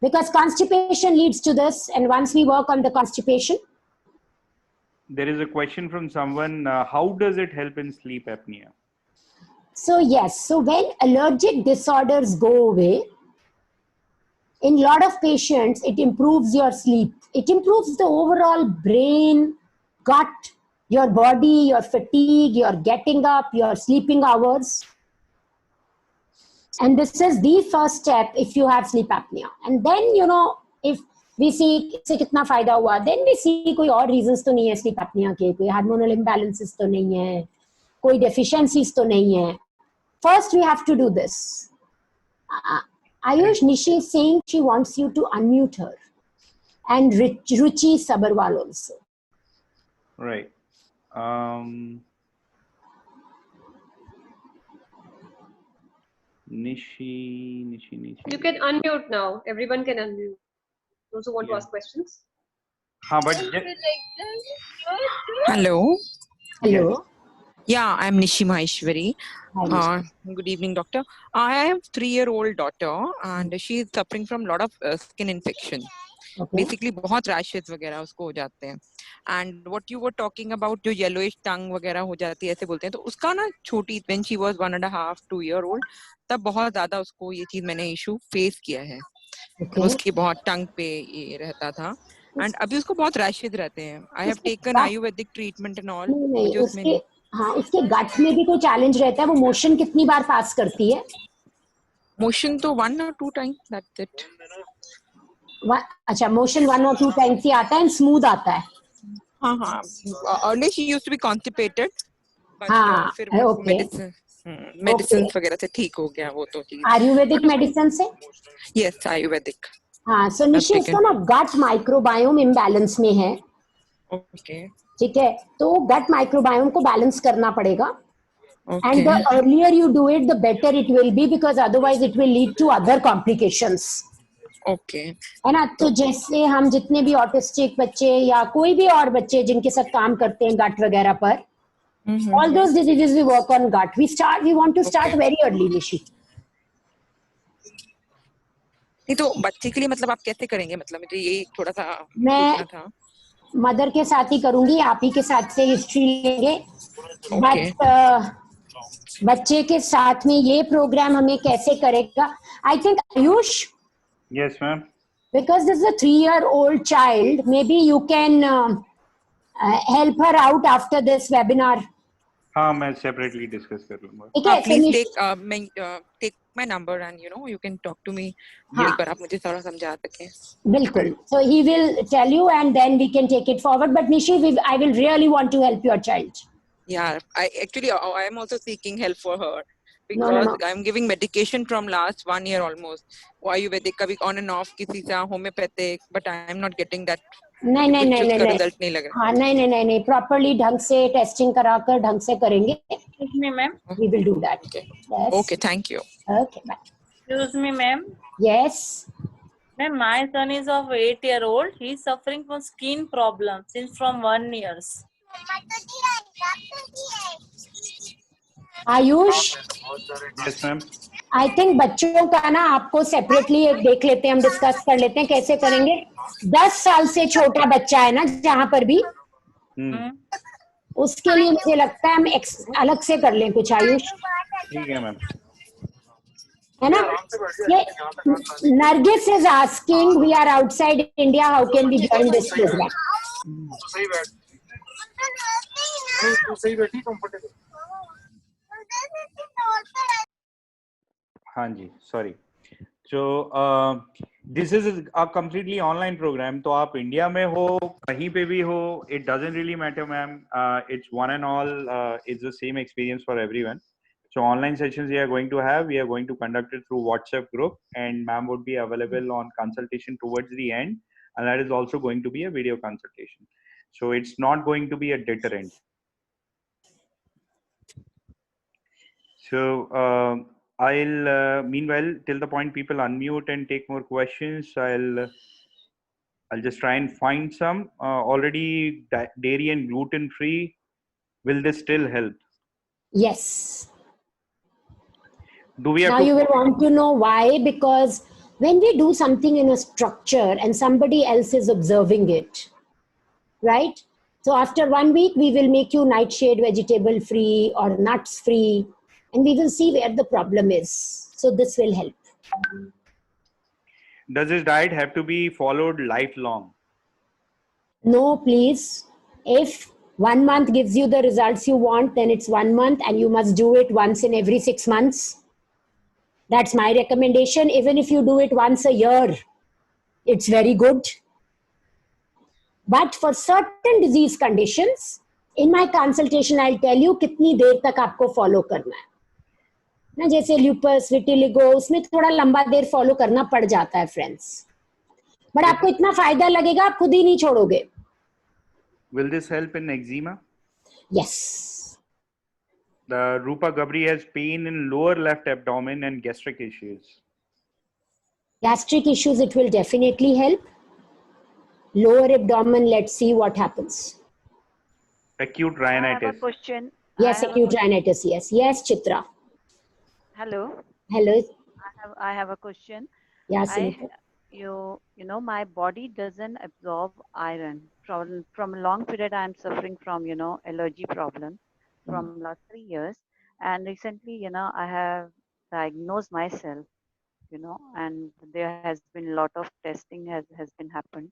Because constipation leads to this, and once we work on the constipation. There is a question from someone, how does it help in sleep apnea? So yes, so when allergic disorders go away, in a lot of patients, it improves your sleep. It improves the overall brain, gut, your body, your fatigue, your getting up, your sleeping hours. And this is the first step if you have sleep apnea. And then, if we see से कितना फायदा हुआ, then we see कोई और reasons तो नहीं है sleep apnea के, कोई hormonal imbalances तो नहीं है, कोई deficiencies तो नहीं है. First, we have to do this. Ayush, Nishi is saying she wants you to unmute her. And Ruchi Sabarwal also. Right. Nishi. You can unmute now. Everyone can unmute. Those who want to ask questions. हाँ, but Hello. Hello. Yeah, I'm Nishi Maheshwari. Hi, Nishi. Good evening, doctor. I have 3-year-old daughter and she is suffering from a lot of skin infection. Okay. Basically, बहुत rashes वगैरह उसको हो जाते हैं. And what you were talking about, जो yellowish tongue वगैरह हो जाती है, ऐसे बोलते हैं. तो उसका ना छोटी, when she was 1.5, 2-year-old, तब बहुत ज्यादा उसको ये चीज मैंने issue face किया है. Okay. उसकी बहुत टंग पे ये रहता था. एंड अभी उसको बहुत रैशेज रहते हैं. आई हैव उसके taken gut- Ayurvedic treatment and all. नहीं नहीं मुझे उसमें उसके हाँ उसके गट में भी कोई चैलेंज रहता है. वो मोशन कितनी बार पास करती है? मोशन तो 1 or 2 टाइम, दैट्स इट. अच्छा, मोशन 1 or 2 टाइम्स ही आता है एंड स्मूथ आता है. हाँ हाँ. Early she used to be constipated, but हाँ, फिर okay. मेडिसिन वगैरह से ठीक हो गया वो तो चीज. आयुर्वेदिक मेडिसिन से. यस, आयुर्वेदिक. हाँ, सो निशी उसका ना गट माइक्रोबायोम इम्बैलेंस में है. ओके ठीक है, तो गट माइक्रोबायोम को बैलेंस करना पड़ेगा. Okay. And the earlier you do it, the better it will be, because otherwise it will lead to other complications. Okay. है ना. तो जैसे हम जितने भी ऑटिस्टिक बच्चे या कोई भी और बच्चे जिनके साथ काम करते हैं गट वगैरह पर, all those diseases we work on gut. We want to start very early, Nishi. नहीं तो बच्चे के लिए मतलब आप कैसे करेंगे? मतलब मुझे यही थोड़ा सा मैं पूछना था. मदर के साथ ही करूंगी, आप ही के साथ से हिस्ट्री लेंगे. Okay. बट बच्चे के साथ में ये प्रोग्राम हमें कैसे करेगा? I think Ayush, yes, ma'am. because this is a 3-year-old child, maybe you can help her out after this webinar. हाँ, मैं separately discuss कर लूँगा. ठीक है. Please take my number and you can talk to me. हाँ. एक बार आप मुझे थोड़ा समझा सकें. बिल्कुल. So he will tell you and then we can take it forward. But Nishi, I will really want to help your child. Yeah, I am also seeking help for her No. because I'm giving medication from last 1 year almost. Ayurvedic kabhi on and off, किसी से homeopathic, but I am not getting that. नहीं नहीं नहीं उसका नहीं result नहीं लग रहा. हाँ नहीं प्रॉपरली ढंग से टेस्टिंग कराकर ढंग से करेंगे. Ma'am. We will do that. Okay. Yes. Okay, thank you. Okay, bye. Excuse me, ma'am. Yes. Ma'am, my son is of 8-year-old. He is suffering from skin problems since from 1 year. Ayush, Yes, ma'am. I think बच्चों का ना आपको separately एक देख लेते हैं, हम discuss कर लेते हैं कैसे करेंगे. 10 साल से छोटा बच्चा है ना जहां पर भी, उसके लिए मुझे लगता है हम अलग से कर लें कुछ. आयुष, ठीक है, मैम. है ना. ये Nargis is asking, we are outside India, how can we join this programme? सही बैठी कंफर्टेबल. हाँ जी, sorry. So this is a completely online program. तो आप इंडिया में हो, कहीं पे भी हो, it doesn't really matter, ma'am. It's one and all. It's the same experience for everyone. So online sessions we are going to have. We are going to conduct it through WhatsApp group, and ma'am would be available on consultation towards the end, and that is also going to be a video consultation. So it's not going to be a deterrent. So I'll meanwhile, till the point people unmute and take more questions, I'll just try and find some already dairy and gluten free. Will this still help? Yes. Do we have Now to? you will want to know why, because when we do something in a structure and somebody else is observing it, right? So after 1 week, we will make you nightshade vegetable free or nuts free, and we will see where the problem is. So this will help. Does this diet have to be followed lifelong? No, please. If 1 month gives you the results you want, then it's 1 month, and you must do it once in every 6 months. That's my recommendation. Even if you do it once a year, it's very good. But for certain disease conditions, in my consultation, I'll tell you कितनी देर तक आपको follow करना है. ना जैसे lupus, vitiligo, उसमें थोड़ा लंबा देर follow करना पड़ जाता है, friends. But आपको इतना फायदा लगेगा, आप खुद ही नहीं छोड़ोगे. Will this help in eczema? Yes. The Rupa Gabri has pain in lower left abdomen and gastric issues. Gastric issues, it will definitely help. lower abdomen, let's see what happens. Acute I have a rhinitis. question. Yes, acute rhinitis, yes. Yes, Chitra. Hello. Hello. I have a question. Yeah, I Sunita. you know my body doesn't absorb iron. From a long period I'm suffering from allergy problem from last 3 years, and recently I have diagnosed myself, and there has been a lot of testing has been happened,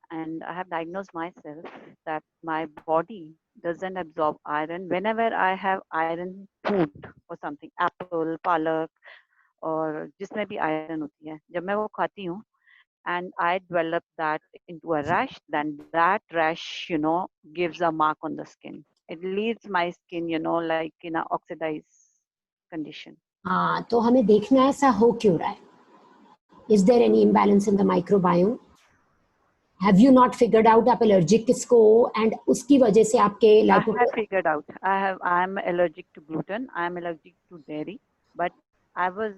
and I have diagnosed myself that my body doesn't absorb iron whenever I have iron food or something, apple, palak, और जिसमें भी iron होती है जब मैं वो खाती हूँ and I develop that into a rash, then that rash gives a mark on the skin. It leaves my skin like in a oxidized condition. हाँ, तो हमें देखना है ऐसा हो क्यों रहा है. Is there any imbalance in the microbiome? Have you not figured out आप allergic किसको हो and उसकी वजह से आपके I have figured out. I'm allergic to gluten. I'm allergic to dairy. But I was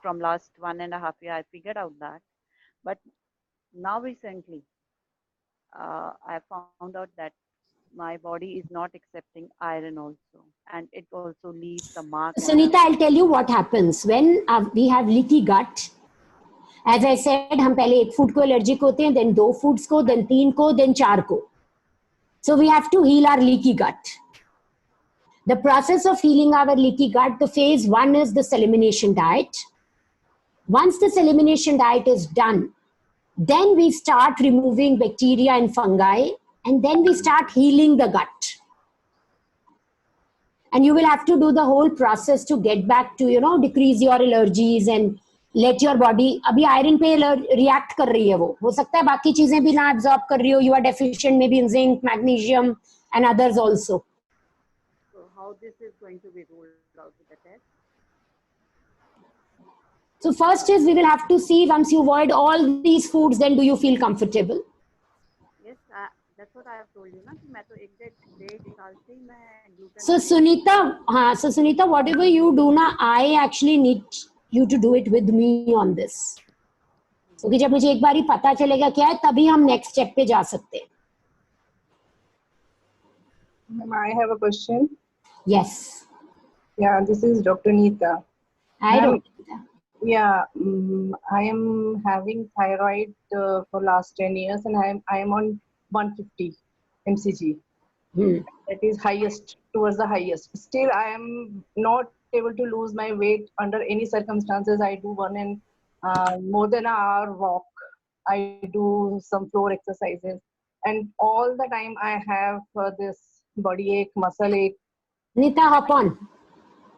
from last 1.5 years. I figured out that. But now recently, I found out that my body is not accepting iron also, and it also leaves the mark. Sunita, I'll tell you what happens when we have leaky gut. As I said, हम पहले एक food को allergic होते हैं, then 2 foods को, then 3 को, then 4 को. So we have to heal our leaky gut. The process of healing our leaky gut, the phase 1 is this elimination diet. Once this elimination diet is done, then we start removing bacteria and fungi, and then we start healing the gut. And you will have to do the whole process to get back to, decrease your allergies and let your body, अभी iron पे react कर रही है वो. हो सकता है बाकी चीजें भी ना absorb कर रही हो. You are deficient maybe in zinc, magnesium and others also. So how this is going to be ruled out with the test? So first is we will have to see once you avoid all these foods, then do you feel comfortable? Yes, that's what I have told you. ना कि मैं तो एक डेढ़ साल से ही मैं gluten. So Sunita, whatever you do ना, I actually need you to do it with me on this. So कि जब मुझे एक बार ही पता चलेगा क्या है, तभी हम next step पे जा सकते हैं. Ma'am, I have a question. Yes. Yeah, this is Dr. Neeta. Hi, Dr. Neeta. Yeah, I am having thyroid for last 10 years, and I am on 150 mcg. That is highest, towards the highest. Still, I am not able to lose my weight under any circumstances. I do more than an hour walk. I do some floor exercises, and all the time I have this body ache, muscle ache. Neeta, hop on.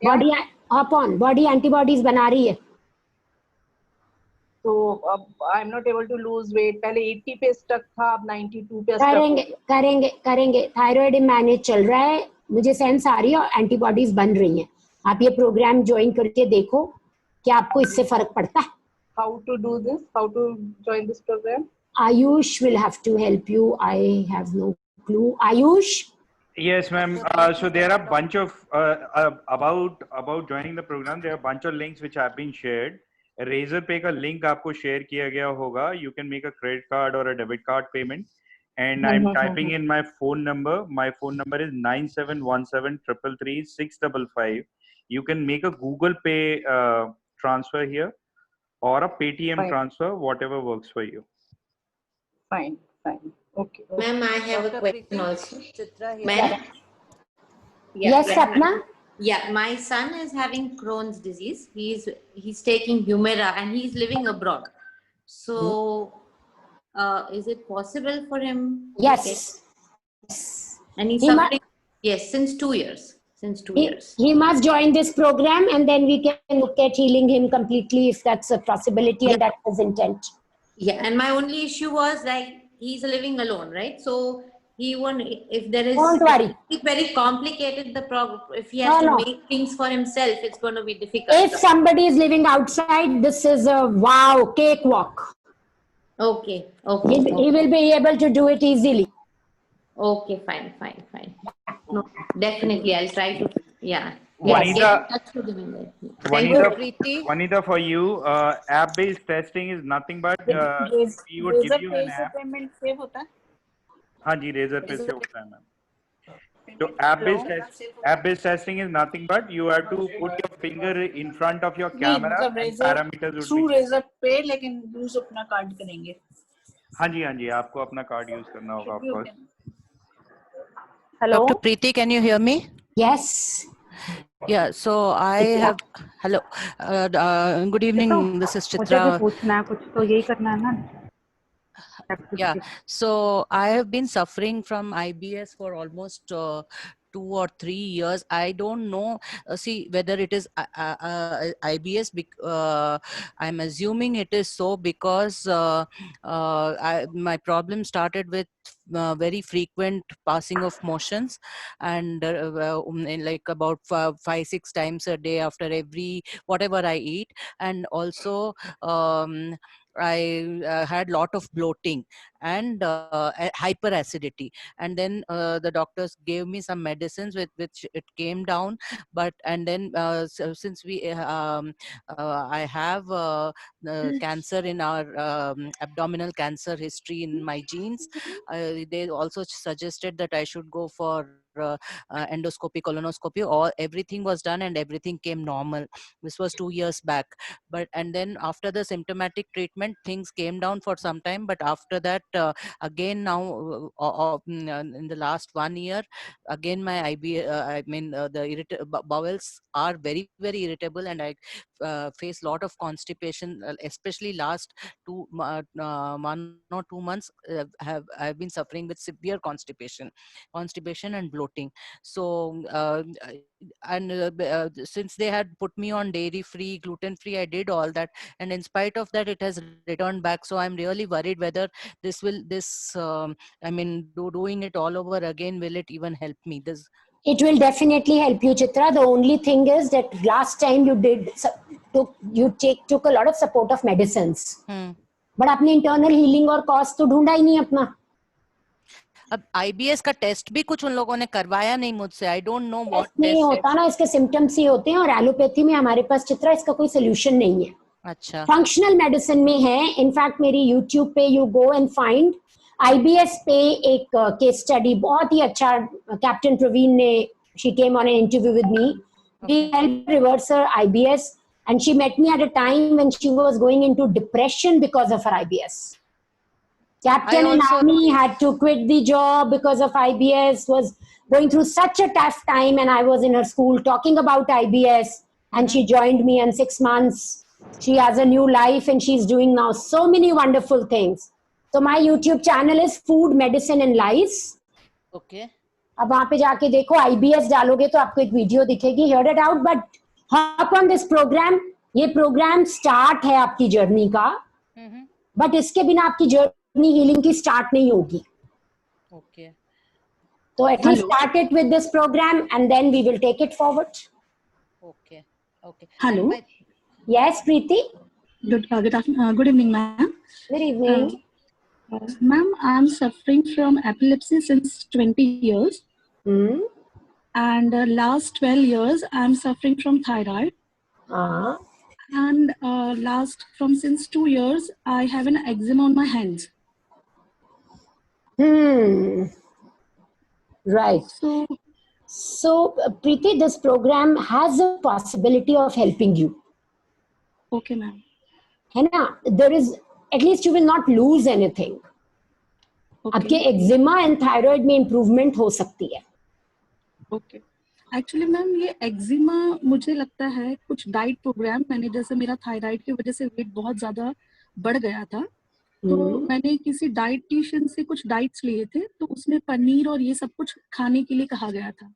Yeah. Hop on. Body antibodies बना रही है. So I'm not able to lose weight. पहले 80 पे stuck था, अब 92 पे stuck. करेंगे. Thyroid manage चल रहा है. मुझे सेंस आ रही है और एंटीबॉडीज बन रही हैं. आप ये प्रोग्राम ज्वाइन करके देखो कि आपको इससे फर्क पड़ता है. How to do this? How to join this program? Ayush will have to help you. I have no clue. Ayush? Yes, ma'am. So there are a bunch of about joining the program. There are a bunch of links which have been shared. Razorpay का link आपको share किया गया होगा. You can make a credit card or a debit card payment. And I'm typing in my phone number. My phone number is 9717333655. You can make a Google Pay transfer here or a Paytm transfer, whatever works for you. Fine. Okay. Ma'am, I have a question also. Chitra here. Ma'am? Yes, Sapna? Yeah, my son is having Crohn's disease. He's taking Humira and he's living abroad. So, is it possible for him? Yes. And he's suffering. Yes, since 2 years. He must join this program, and then we can look at healing him completely if that's a possibility and that's his intent. Yeah, and my only issue was like he's living alone, right? So he won't. If there is, don't worry. It's very complicated. If he has to make things for himself, it's going to be difficult. If somebody is living outside, this is a wow cakewalk. Okay. He will be able to do it easily. Okay, fine. No, definitely, I'll try to. Yeah. Yes. Get in touch with him. Thank you, Vanita, Preeti. Vanita, for you, app-based testing is nothing but we would give you an app. Payment save होता है हाँ जी, Razor पे से होता है ma'am. So app-based testing is nothing but you have to put your finger in front of your camera and parameters would through be. Razorpay लेकिन use अपना card करेंगे. हाँ जी, आपको अपना कार्ड यूज करना होगा of course. Hello. Dr. Preeti, can you hear me? Yes. Yeah, so I have, hello, good evening, this is मुझे भी Chitra. पूछना है कुछ तो यही करना है ना. Yeah, so I have been suffering from IBS for almost 2 or 3 years. I don't know, see whether it is IBS. I'm assuming it is so because my problem started with very frequent passing of motions, and in like about 5-6 times a day after every whatever I eat, and also I had lot of bloating and hyperacidity, and then the doctors gave me some medicines with which it came down, but and then since I have cancer in our abdominal cancer history in my genes, they also suggested that I should go for endoscopy, colonoscopy, everything was done and everything came normal. This was 2 years back, but and then after the symptomatic treatment things came down for some time, but after that again now in the last 1 year again my the bowels are very very irritable, and I face lot of constipation, especially last 1 or 2 months. I've been suffering with severe constipation and bloating. So since they had put me on dairy free, gluten free, I did all that, and in spite of that it has returned back. So I'm really worried whether doing it all over again, will it even help me? It will definitely help you, Chitra. The only thing is that last time you took a lot of support of medicines. But अपनी internal healing और cause तो ढूंढा ही नहीं अपना. अब IBS का test भी कुछ उन लोगों ने करवाया नहीं मुझसे. I don't know what test नहीं होता ना, इसके सिम्टम्स ही होते हैं, और एलोपैथी में हमारे पास चित्रा इसका कोई सोल्यूशन नहीं है. अच्छा. फंक्शनल मेडिसिन में है. इनफैक्ट मेरी YouTube पे you go and find IBS पे एक केस स्टडी बहुत ही अच्छा कैप्टन प्रवीण ने, she came on an interview with me. We helped reverse her IBS, and she met me at a time when she was going into depression because of her IBS. Captain in army had to quit the job because of IBS, was going through such a tough time, and I was in her school talking about IBS, and she joined me in 6 months. She has a new life and she's doing now so many wonderful things. So my YouTube channel is Food, Medicine and Lies. Okay. अब वहां पे जाके देखो, IBS डालोगे तो आपको एक video दिखेगी. Hear it out, but hop on this program. ये प्रोग्राम स्टार्ट है आपकी जर्नी का, बट इसके बिना आपकी जर्नी हीलिंग की स्टार्ट नहीं होगी. Okay. So at least start it with this program and then we will take it forward. Okay. Hello. Yes, Preeti. Good afternoon. Good evening, ma'am. Good evening. Ma'am, I'm suffering from epilepsy since 20 years. And last 12 years, I'm suffering from thyroid. And since 2 years, I have an eczema on my hands. Right. So Preeti, this program has a possibility of helping you. Okay, ma'am. है ना? There is, at least you will not lose anything. आपके eczema and thyroid में improvement हो सकती है. Okay. Actually, ma'am ये eczema मुझे लगता है कुछ डाइट प्रोग्राम, मैंने जैसे मेरा थायराइड की वजह से वेट बहुत ज्यादा बढ़ गया था, तो मैंने किसी डाइटिशियन से कुछ डाइट्स लिए थे, तो उसमें पनीर और ये सब कुछ खाने के लिए कहा गया था.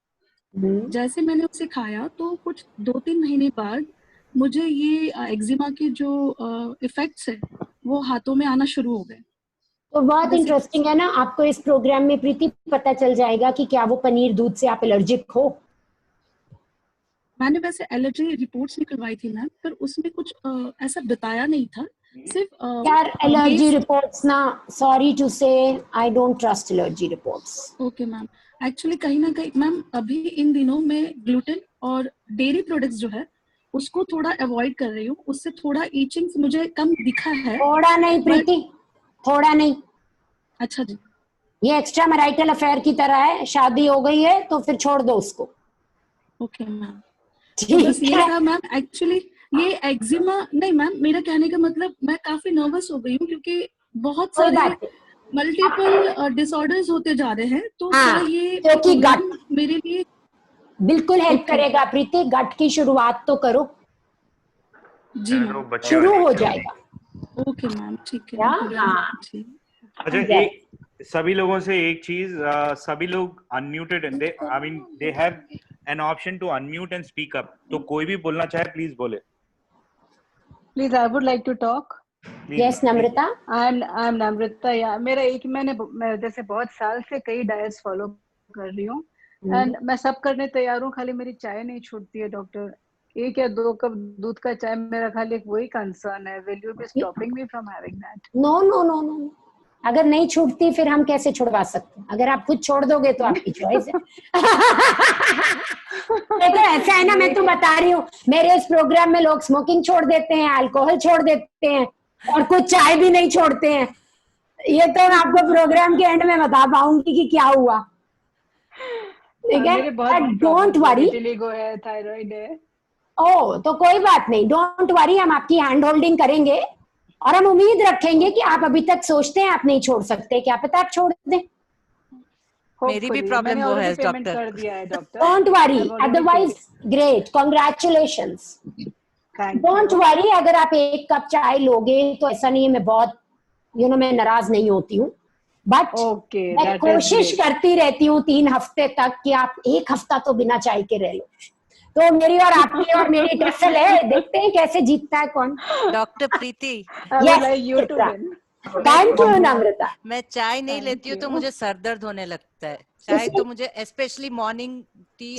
जैसे मैंने उसे खाया तो कुछ 2-3 महीने बाद मुझे ये एक्जिमा के जो इफेक्ट्स है वो हाथों में आना शुरू हो गए. तो बहुत इंटरेस्टिंग है ना. आपको इस प्रोग्राम में प्रीति पता चल जाएगा कि क्या वो पनीर दूध से आप एलर्जिक हो. मैंने वैसे एलर्जी रिपोर्ट्स निकलवाई थी मैम, पर उसमें कुछ ऐसा बताया नहीं था. सिर्फ यार एलर्जी रिपोर्ट्स ना, सॉरी टू से, I don't trust allergy reports. Okay ma'am, actually कहीं ना कहीं मैम अभी इन दिनों मैं ग्लूटेन और डेयरी प्रोडक्ट्स जो है उसको थोड़ा अवॉइड कर रही हूँ, उससे थोड़ा ईचिंग मुझे कम दिखा है। थोड़ा नहीं प्रीति, थोड़ा नहीं। अच्छा जी। ये एक्स्ट्रा मैरिटल अफेयर की तरह है, शादी हो गई है तो फिर छोड़ दो उसको। ओके मैम, तो बस ये था मैम। एक्चुअली ये एक्जिमा नहीं मैम, मेरा कहने का मतलब मैं काफी नर्वस हो गई हूँ क्योंकि बहुत सारे मल्टीपल डिसऑर्डर्स होते जा रहे हैं, तो क्या ये क्योंकि गट मेरे लिए बिल्कुल हेल्प करेगा प्रीति। गट की शुरुआत तो करो जी मैम, शुरू हो जाएगा। ओके मैम, ठीक है। हाँ। अच्छा, एक सभी लोगों से एक चीज, सभी लोग अनम्यूटेड हैं, they I mean they have an option to unmute and speak up, तो कोई भी बोलना चाहे प्लीज बोले। Please, I would like to talk. Yes Namrata. I am Namrata. या मेरा मैं जैसे बहुत साल से कई डाइट्स फॉलो कर रही हूँ एंड मैं सब करने तैयार हूँ, खाली मेरी चाय नहीं छूटती है डॉक्टर। 1 या 2 कप दूध का चाय, मेरा खाली एक वही कंसर्न है। Will you be stopping me from having that? No no no no, अगर नहीं छूटती फिर हम कैसे छुड़वा सकते हैं? अगर आप खुद छोड़ दोगे तो आपकी चॉइस है। देखो ऐसा है ना, मैं तो बता रही हूँ, मेरे इस प्रोग्राम में लोग स्मोकिंग छोड़ देते हैं, अल्कोहल छोड़ देते हैं और कुछ चाय भी नहीं छोड़ते हैं। ये तो मैं आपको प्रोग्राम के एंड में बता पाऊंगी कि क्या हुआ। ठीक है, डोंट वरी। विटिलिगो है, थायराइड है। ओ तो कोई बात नहीं, डोंट वरी, हम आपकी हैंड होल्डिंग करेंगे और हम उम्मीद रखेंगे कि आप अभी तक सोचते हैं आप नहीं छोड़ सकते, क्या पता आप छोड़ दें। मेरी भी प्रॉब्लम वो है doctor. Don't worry, otherwise great, congratulations. Don't worry, अगर आप 1 कप चाय लोगे तो ऐसा नहीं है, मैं बहुत मैं नाराज नहीं होती हूँ, बट मैं कोशिश करती रहती हूँ 3 हफ्ते तक कि आप 1 हफ्ता तो बिना चाय के रह लो। तो मेरी और आपकी और मेरी टसल है, देखते हैं कैसे जीतता है कौन। डॉक्टर प्रीति, थैंक यू नम्रता। मैं चाय नहीं लेती हूँ तो मुझे सर दर्द होने लगता है। चाय तो मुझे स्पेशली मॉर्निंग टी।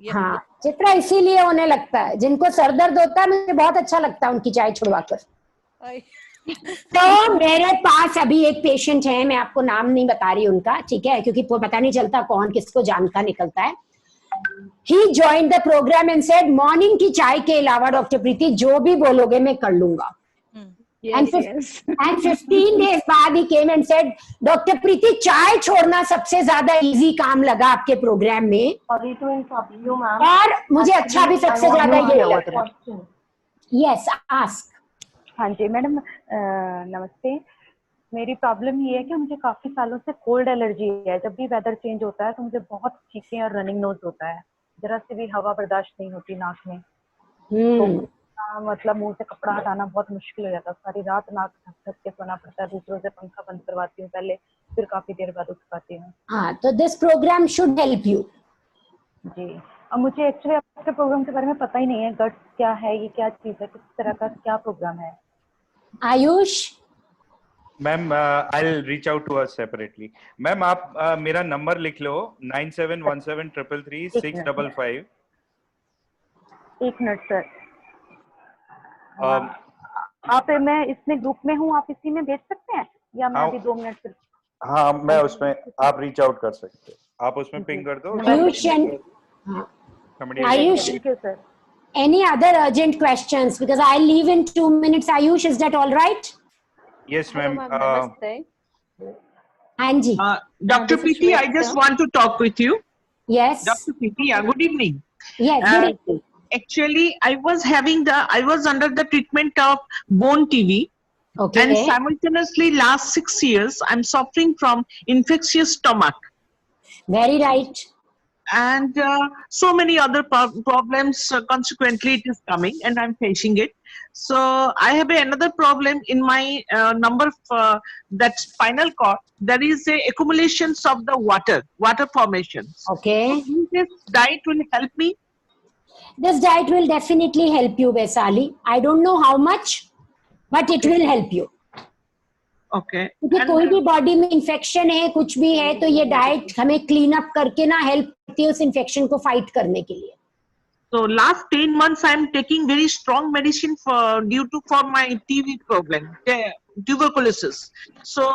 हाँ चित्रा, इसीलिए होने लगता है। जिनको सर दर्द होता है मुझे बहुत अच्छा लगता है उनकी चाय छुड़वाकर। तो मेरे पास अभी एक पेशेंट है, मैं आपको नाम नहीं बता रही उनका, ठीक है, क्योंकि पता नहीं चलता कौन किसको जान का निकलता है। He joined the program and said, morning की चाय के अलावा डॉक्टर प्रीति जो भी बोलोगे मैं कर लूंगा। And 15 days बाद he came and said, doctor Preeti चाय छोड़ना सबसे ज्यादा इजी काम लगा आपके प्रोग्राम में, और मुझे अच्छा भी सबसे ज्यादा ये लगा। Yes, ask. हाँ जी मैडम, नमस्ते। मेरी प्रॉब्लम ये है कि मुझे काफी सालों से कोल्ड एलर्जी है। जब भी वेदर चेंज होता है तो मुझे बहुत छींकें और रनिंग नोज होता है, जरा से भी हवा बर्दाश्त नहीं होती नाक में। तो मतलब मुंह से कपड़ा हटाना बहुत मुश्किल हो जाता है। सारी रात नाक ढक के सोना पड़ता है, दूसरों से पंखा बंद करवाती हूँ पहले, फिर काफी देर बाद उठ पाती हूँ। हाँ, तो this program should help you. जी, अब मुझे एक्चुअली आपके प्रोग्राम के बारे में पता ही नहीं है। गट्स क्या है, ये क्या चीज है, किस तरह का क्या प्रोग्राम है? Ayush ma'am, I will reach out to us separately. Ma'am आप मेरा नंबर लिख लो, 9717333655। एक मिनट सर। आप मैं इसमें ग्रुप में हूँ, आप इसी में भेज सकते हैं या मैं अभी 2 मिनट फिर? हाँ, मैं उसमें आप रीच आउट कर सकते हैं, आप उसमें पिंग कर दो। Ayush, any other urgent questions? Because I leave in 2 minutes. Ayush, is that all right? Yes, ma'am. Anji. Dr. Preeti, I just want to talk with you. Yes. Dr. Preeti, good evening. Yes, good evening. Actually, I was under the treatment of bone TB. Okay. And simultaneously, last 6 years, I'm suffering from infectious stomach. Very right. And so many other problems, consequently it is coming and I'm facing it. So I have another problem in my that spinal cord. There is a accumulations of the water formations. Okay. So this diet will help me? This diet will definitely help you, Vaisali. I don't know how much, but it will help you. Okay. क्योंकि कोई भी body में infection है, कुछ भी है, तो ये डाइट हमें क्लीन अप करके ना हेल्प करती है उस इन्फेक्शन को फाइट करने के लिए। So last 10 months I am taking very strong medicine for my TB problem, tuberculosis. So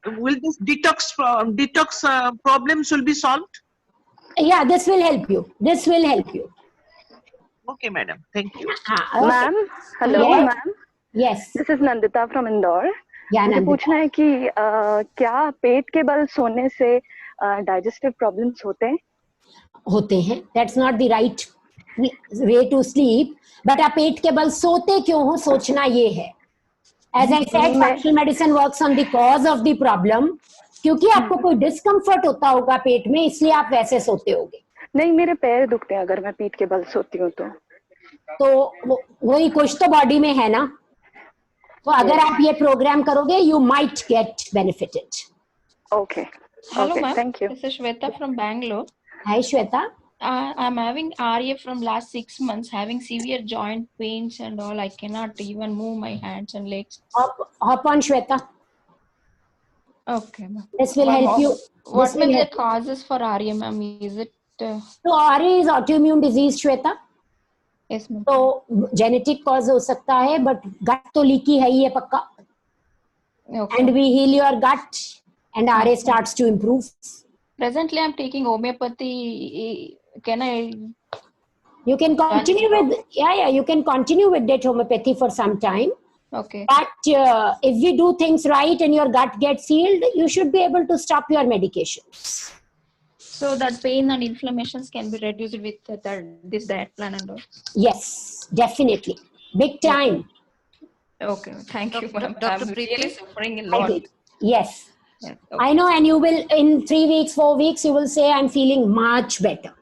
will this detox problems will be solved? Yeah, this will help you. This will help you. Okay, madam. Thank you. Okay. Ma'am hello Yes. Ma'am Yes. This is Nandita from Indore Yeah, मुझे Nandita. पूछना है कि क्या पेट के बल सोने से digestive problems होते हैं. That's not the right way to sleep. But आप पेट के बल सोते क्यों हो, सोचना ये है. As I said, functional medicine works on the cause of the problem. क्योंकि आपको कोई डिस्कम्फर्ट होता होगा पेट में, इसलिए आप वैसे सोते होगे. नहीं मेरे पैर दुखते हैं अगर मैं पीठ के बल सोती हूँ तो वही कुछ तो बॉडी में है ना. तो अगर आप ये प्रोग्राम करोगे, you might get benefited. Okay. Hello, Okay, ma'am. thank you. This is Shweta from Bangalore. Hi, Shweta. I'm having RA from last 6 months, having severe joint pains and all. I cannot even move my hands and legs. Hop on, Shweta. Okay, ma'am. This will help you. What will be the causes for RA, ma'am? Is it? So RA is autoimmune disease, Shweta. Yes, ma'am. तो genetic cause हो सकता है, but गट तो leaky है ही है पक्का. And we heal your gut, and RA starts to improve. Presently, I'm taking homeopathy. Can I? You can continue with you can continue with that homeopathy for some time. Okay. But if we do things right and your gut gets healed, you should be able to stop your medications. So that pain and inflammations can be reduced with this diet plan and all. Yes, definitely, big time. Okay, thank you, ma'am. Dr. I'm Preeti? really suffering a lot. Yes. Yeah, I know, and you will in 3 weeks, 4 weeks, you will say, I'm feeling much better.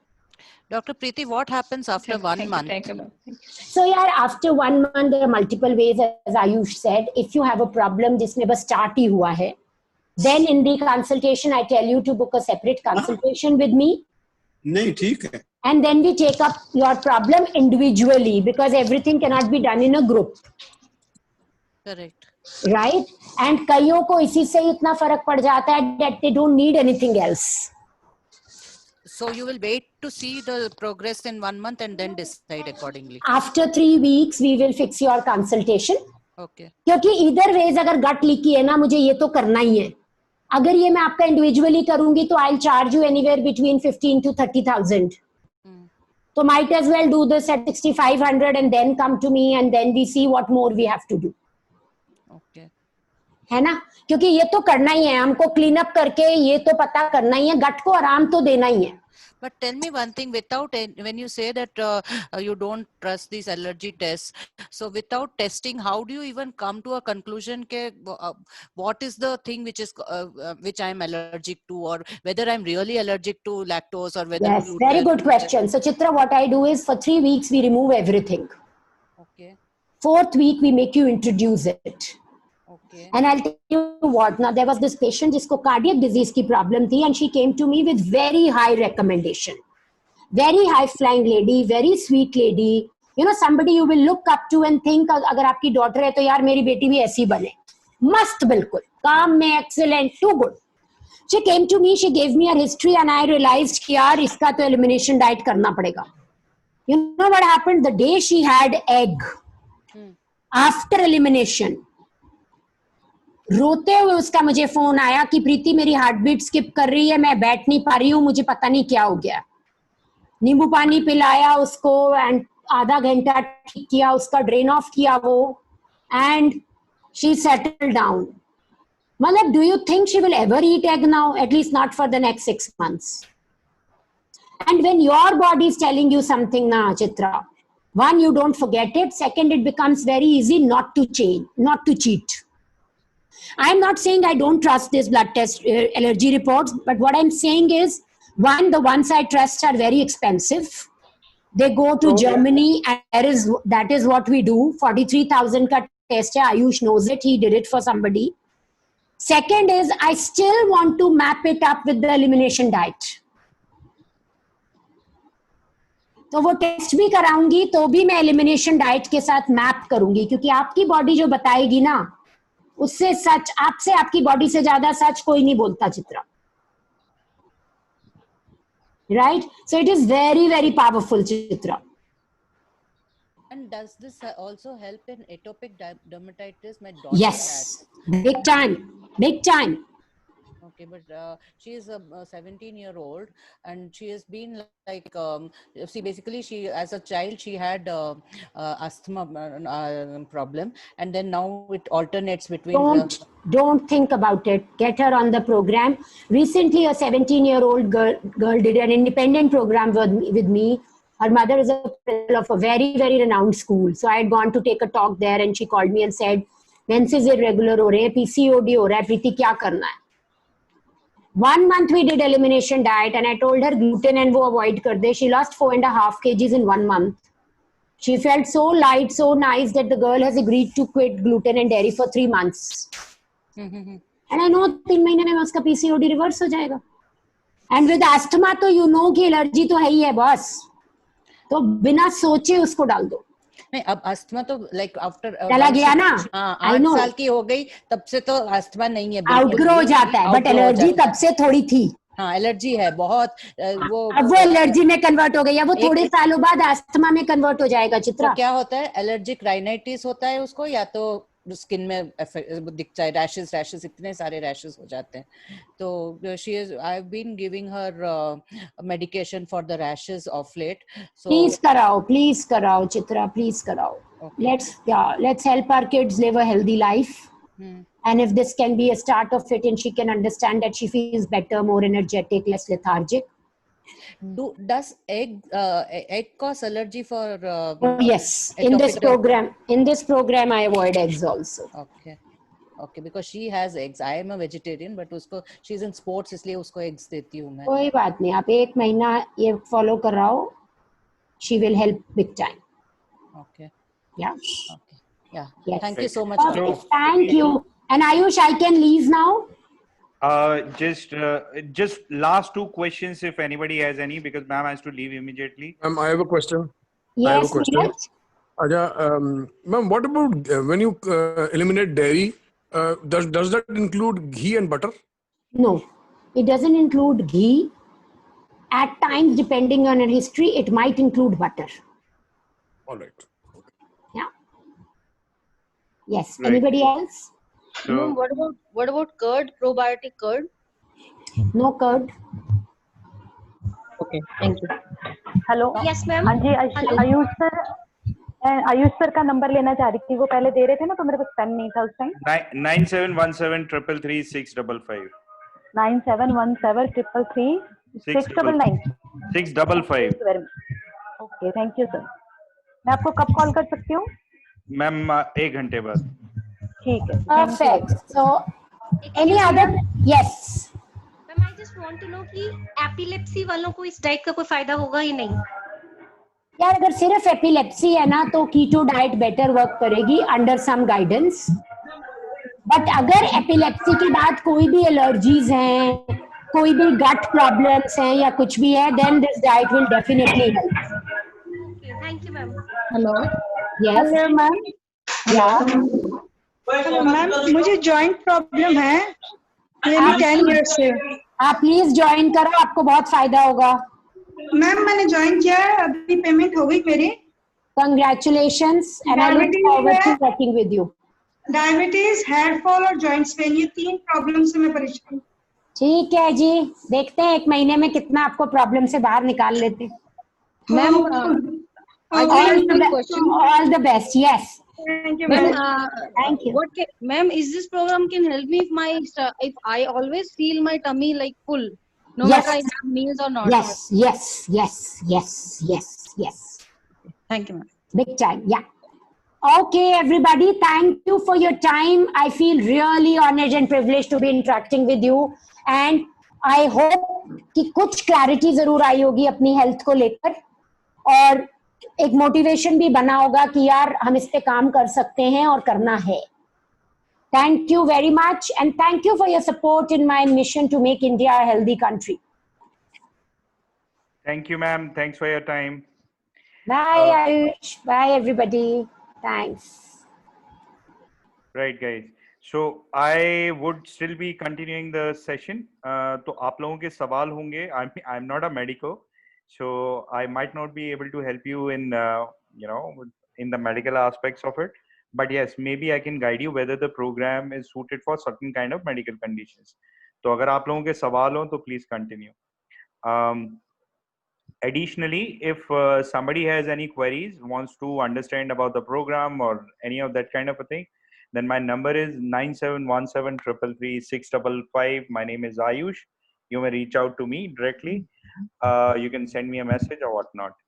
Dr. Preeti, what happens after 1 month? Thank you, ma'am. So yeah, after 1 month, there are multiple ways, as Ayush said. If you have a problem, जिसमें बस start ही हुआ है, then in the consultation, I tell you to book a separate consultation with me. नहीं ठीक है. And then we take up your problem individually, because everything cannot be done in a group. Correct. Right? And कईयों को इसी से इतना फर्क पड़ जाता है that they don't need anything else. So you will wait to see the progress in 1 month and then decide accordingly. After 3 weeks, we will fix your consultation. Okay. क्योंकि either ways अगर gut leaky है ना, मुझे ये तो करना ही है. अगर ये मैं आपका individually करूंगी तो I'll charge you anywhere between 15 to 30,000. So might as well do this at 6,500 and then come to me and then we see what more we have to do. Okay. है ना, क्योंकि ये तो करना ही है हमको, क्लीन अप करके ये तो पता करना ही है, गट को आराम तो देना ही है. But tell me one thing, when you say that you don't trust these allergy tests, so without testing, how do you even come to a conclusion what is the thing which I am allergic to, or whether I'm really allergic to lactose or whether Yes, very good question. So Chitra, what I do is for 3 weeks we remove everything. Okay. 4th week we make you introduce it. Okay. And I'll tell you what, now there was this patient जिसको cardiac disease की problem थी, and she came to me with very high recommendation. Very high flying lady, very sweet lady. You know, somebody you will look up to and think, अगर आपकी daughter है तो यार मेरी बेटी भी ऐसी बने. मस्त बिल्कुल, काम में excellent, too good. She came to me, she gave me her history and I realized कि यार इसका तो elimination diet करना पड़ेगा. You know what happened? The day she had egg, after elimination, रोते हुए उसका मुझे फोन आया कि प्रीति मेरी हार्ट बीट स्किप कर रही है, मैं बैठ नहीं पा रही हूँ, मुझे पता नहीं क्या हो गया. नींबू पानी पिलाया उसको एंड आधा घंटा ठीक किया, उसका ड्रेन ऑफ किया वो, एंड शी सेटल डाउन. मतलब do you think she will ever eat egg now? At least not for the next 6 months. And when your body is telling you something na, Chitra, one, you don't forget it. Second, it becomes very easy not to change, not to cheat. I'm not saying I don't trust this blood test allergy reports, but what I'm saying is, one, the ones I trust are very expensive. They go to Germany, and that is what we do. 43,000 ka test hai. Ayush knows it. He did it for somebody. Second is, I still want to map it up with the elimination diet. तो वो test भी कराऊंगी तो भी मैं elimination diet के साथ map करूंगी, क्योंकि आपकी बॉडी जो बताएगी ना, उससे सच आपसे, आपकी बॉडी से ज्यादा सच कोई नहीं बोलता Chitra. Right? So it is very, very powerful, Chitra. And does this also help in atopic dermatitis? My daughter Yes, big time, big time. Okay, but she is a 17-year-old, and she has been like, see, basically, she as a child she had asthma problem, and then now it alternates between. Don't think about it. Get her on the program. Recently, a 17-year-old girl did an independent program with me. Her mother is a principal of a very, very renowned school. So I had gone to take a talk there, and she called me and said, "Menses irregular हो रहे हैं, PCOD हो रहा है, प्रीति क्या करना है?" 1 month we did elimination diet, and I told her gluten and वो avoid कर दे. She lost 4.5 kgs in 1 month. She felt so light, so nice that the girl has agreed to quit gluten and dairy for 3 months. And I know 3 महीने में उसका PCOD reverse हो जाएगा. And with asthma तो you know कि allergy तो है ही है बॉस. तो बिना सोचे उसको डाल दो. नहीं, अब अस्थमा तो लाइक आफ्टर चला गया ना. हाँ, I 8 know. साल की हो गई तब से तो अस्थमा नहीं है. आउटग्रो हो जाता है, बट एलर्जी तब से थोड़ी थी. हाँ, एलर्जी है बहुत. वो अब वो एलर्जी में कन्वर्ट हो गई है, वो थोड़े सालों बाद अस्थमा में कन्वर्ट हो जाएगा. चित्रा, तो क्या होता है, एलर्जिक राइनाइटिस होता है उसको, या तो स्किन में दिखता है, रैशेस इतने सारे रैशेस हो जाते हैं. तो she is, I have been giving her medication for the rashes of late. So please कराओ चित्रा, प्लीज कराओ. Let's help our kids live a healthy life. And if this can be a start of it, and she can understand that she feels better, more energetic, less lethargic. Does egg cause allergy for? Yes, in this program I avoid eggs also. Okay, because she has eggs. I am a vegetarian, but उसको she's in sports, इसलिए उसको eggs देती हूँ मैं. कोई बात नहीं, आप 1 महीना ये follow कराओ. She will help big time. Okay. Yeah. Okay. Yeah. Yes. Thank you so much. Okay, thank you. And Ayush, I can leave now. Just last 2 questions if anybody has any, because ma'am has to leave immediately. I have a question. Yes, I have a question. Neeraj? Ma'am, what about when you eliminate dairy? Does that include ghee and butter? No, it doesn't include ghee. At times, depending on her history, it might include butter. All right. Yeah. Yes. Right. Anybody else? No, what about curd, probiotic curd? No curd. Okay, thank you. Hello. Yes, ma'am. हाँ जी, Ayush sir का number लेना चाह रही थी. वो पहले दे रहे थे ना, तो मेरे पास पेन नहीं था उस time. 9717333655. 9717333699. 655. Okay, thank you sir. मैं आपको कब कॉल कर सकती हूँ? मैम 1 घंटे बाद. ठीक है. Perfect. So, any other? Yes. Ma'am, I just want to know कि एपिलेप्सी वालों को इस डाइट का कोई फायदा होगा या नहीं? यार, अगर सिर्फ एपिलेप्सी है ना, तो कीटो डाइट बेटर वर्क करेगी अंडर सम गाइडेंस. बट अगर एपिलेप्सी के बाद कोई भी एलर्जीज हैं, कोई भी गट प्रॉब्लम्स हैं या कुछ भी है, then this diet will definitely help. Thank you, ma'am. Hello. Yes. Hello ma'am. Hello ma'am, मुझे जॉइंट प्रॉब्लम है 10 years से. आप प्लीज ज्वाइन करो, आपको बहुत फायदा होगा. मैम, मैंने ज्वाइन किया है, अभी पेमेंट हो गई मेरी. Congratulations, and I look forward to working with you. Diabetes, hair fall और जॉइंट्स पेन, ये 3 प्रॉब्लम से मैं परेशान हूँ. ठीक है जी, देखते हैं 1 महीने में कितना आपको प्रॉब्लम से बाहर निकाल लेते हैं. Ma'am, all the best. Yes. Thank you, ma'am. Thank you. Ma'am, is this program can help me if I always feel my tummy like full, no Yes. matter I have meals or not? Yes. Thank you, ma'am. Big time. Yeah. Okay, everybody. Thank you for your time. I feel really honored and privileged to be interacting with you. And I hope कि कुछ clarity जरूर आई होगी अपनी health को लेकर, और एक motivation भी बना होगा कि यार हम इस पे काम कर सकते हैं और करना है. Thank you very much, and thank you for your support in my mission to make India a healthy country. Thank you, ma'am. Thanks for your time. Bye, Ayush. Bye, everybody. Thanks. Right, guys. So I would still be continuing the session. तो आप लोगों के सवाल होंगे. I'm not a medico, so I might not be able to help you in in the medical aspects of it. But yes, maybe I can guide you whether the program is suited for certain kind of medical conditions. तो अगर आप लोगों के सवाल हो तो please continue. Additionally, if somebody has any queries, wants to understand about the program or any of that kind of a thing, then my number is 9717333655. My name is Ayush. You may reach out to me directly. You can send me a message or whatnot.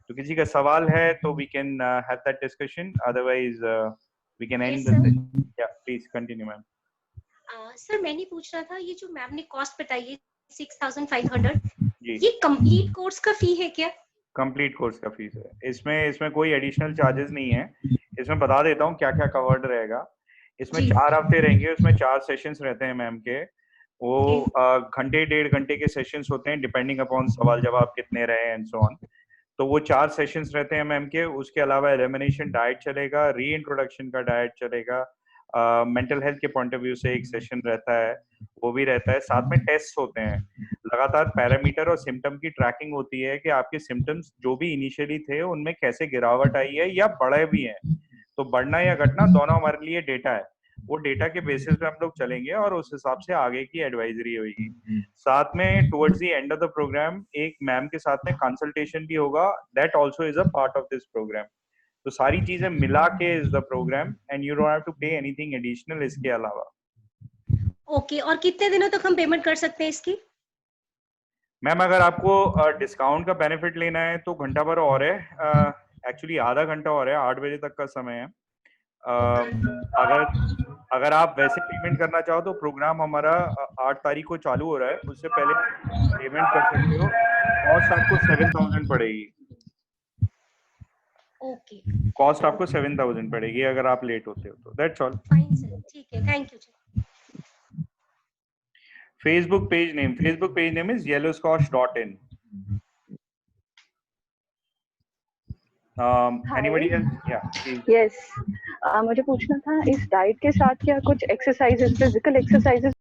तो किसी का सवाल है तो we can have that discussion. Otherwise, we can end the session. Yeah, please continue, ma'am. Sir मैंने पूछ रहा था, ये जो मैम ने कॉस्ट बताई है 6500, ये कंप्लीट कोर्स का फी है क्या? कंप्लीट कोर्स का फीस है. इसमें कोई एडिशनल चार्जेस नहीं है. इसमें बता देता हूँ क्या क्या कवर्ड रहेगा. इसमें 4 हफ्ते रहेंगे. उसमें 4 सेशंस रहते हैं मैम के. वो घंटे 1.5 घंटे के सेशंस होते हैं डिपेंडिंग अपॉन सवाल जवाब कितने रहे एंड सो ऑन. तो वो 4 सेशंस रहते हैं मैम के. उसके अलावा एलिमिनेशन डाइट चलेगा, री इंट्रोडक्शन का डाइट चलेगा, मेंटल हेल्थ के पॉइंट ऑफ व्यू से एक सेशन रहता है, वो भी रहता है. साथ में टेस्ट होते हैं. लगातार पैरामीटर और सिम्टम की ट्रैकिंग होती है कि आपके सिम्टम्स जो भी इनिशियली थे उनमें कैसे गिरावट आई है या बढ़े भी हैं. तो बढ़ना या घटना दोनों हमारे लिए डेटा है. वो डेटा के बेसिस पे हम लोग चलेंगे और उस हिसाब से आगे की एडवाइजरी होगी. साथ में towards the end of the programme एक मैम के साथ में कंसल्टेशन भी होगा. That also is a part of this programme. तो सारी चीजें मिला के is the programme and you don't have to pay anything additional इसके अलावा. ओके, और कितने दिनों तक हम पेमेंट कर सकते हैं इसकी? मैम अगर आपको डिस्काउंट का बेनिफिट लेना है तो घंटा भर और है. एक्चुअली आधा घंटा और है. 8 बजे तक का समय है. अगर आप वैसे पेमेंट करना चाहो तो प्रोग्राम हमारा 8 तारीख को चालू हो रहा है. उससे पहले पेमेंट कर सकते हो. कॉस्ट आपको 7000 पड़ेगी. ओके, कॉस्ट आपको 7000 पड़ेगी अगर आप लेट होते हो तो. That's all. फाइन सर, ठीक है, thank you. Facebook page name is yellowscotch.in. Anybody else? Yeah. Yes. मुझे पूछना था इस डाइट के साथ क्या कुछ एक्सरसाइजेस, फिजिकल एक्सरसाइजेस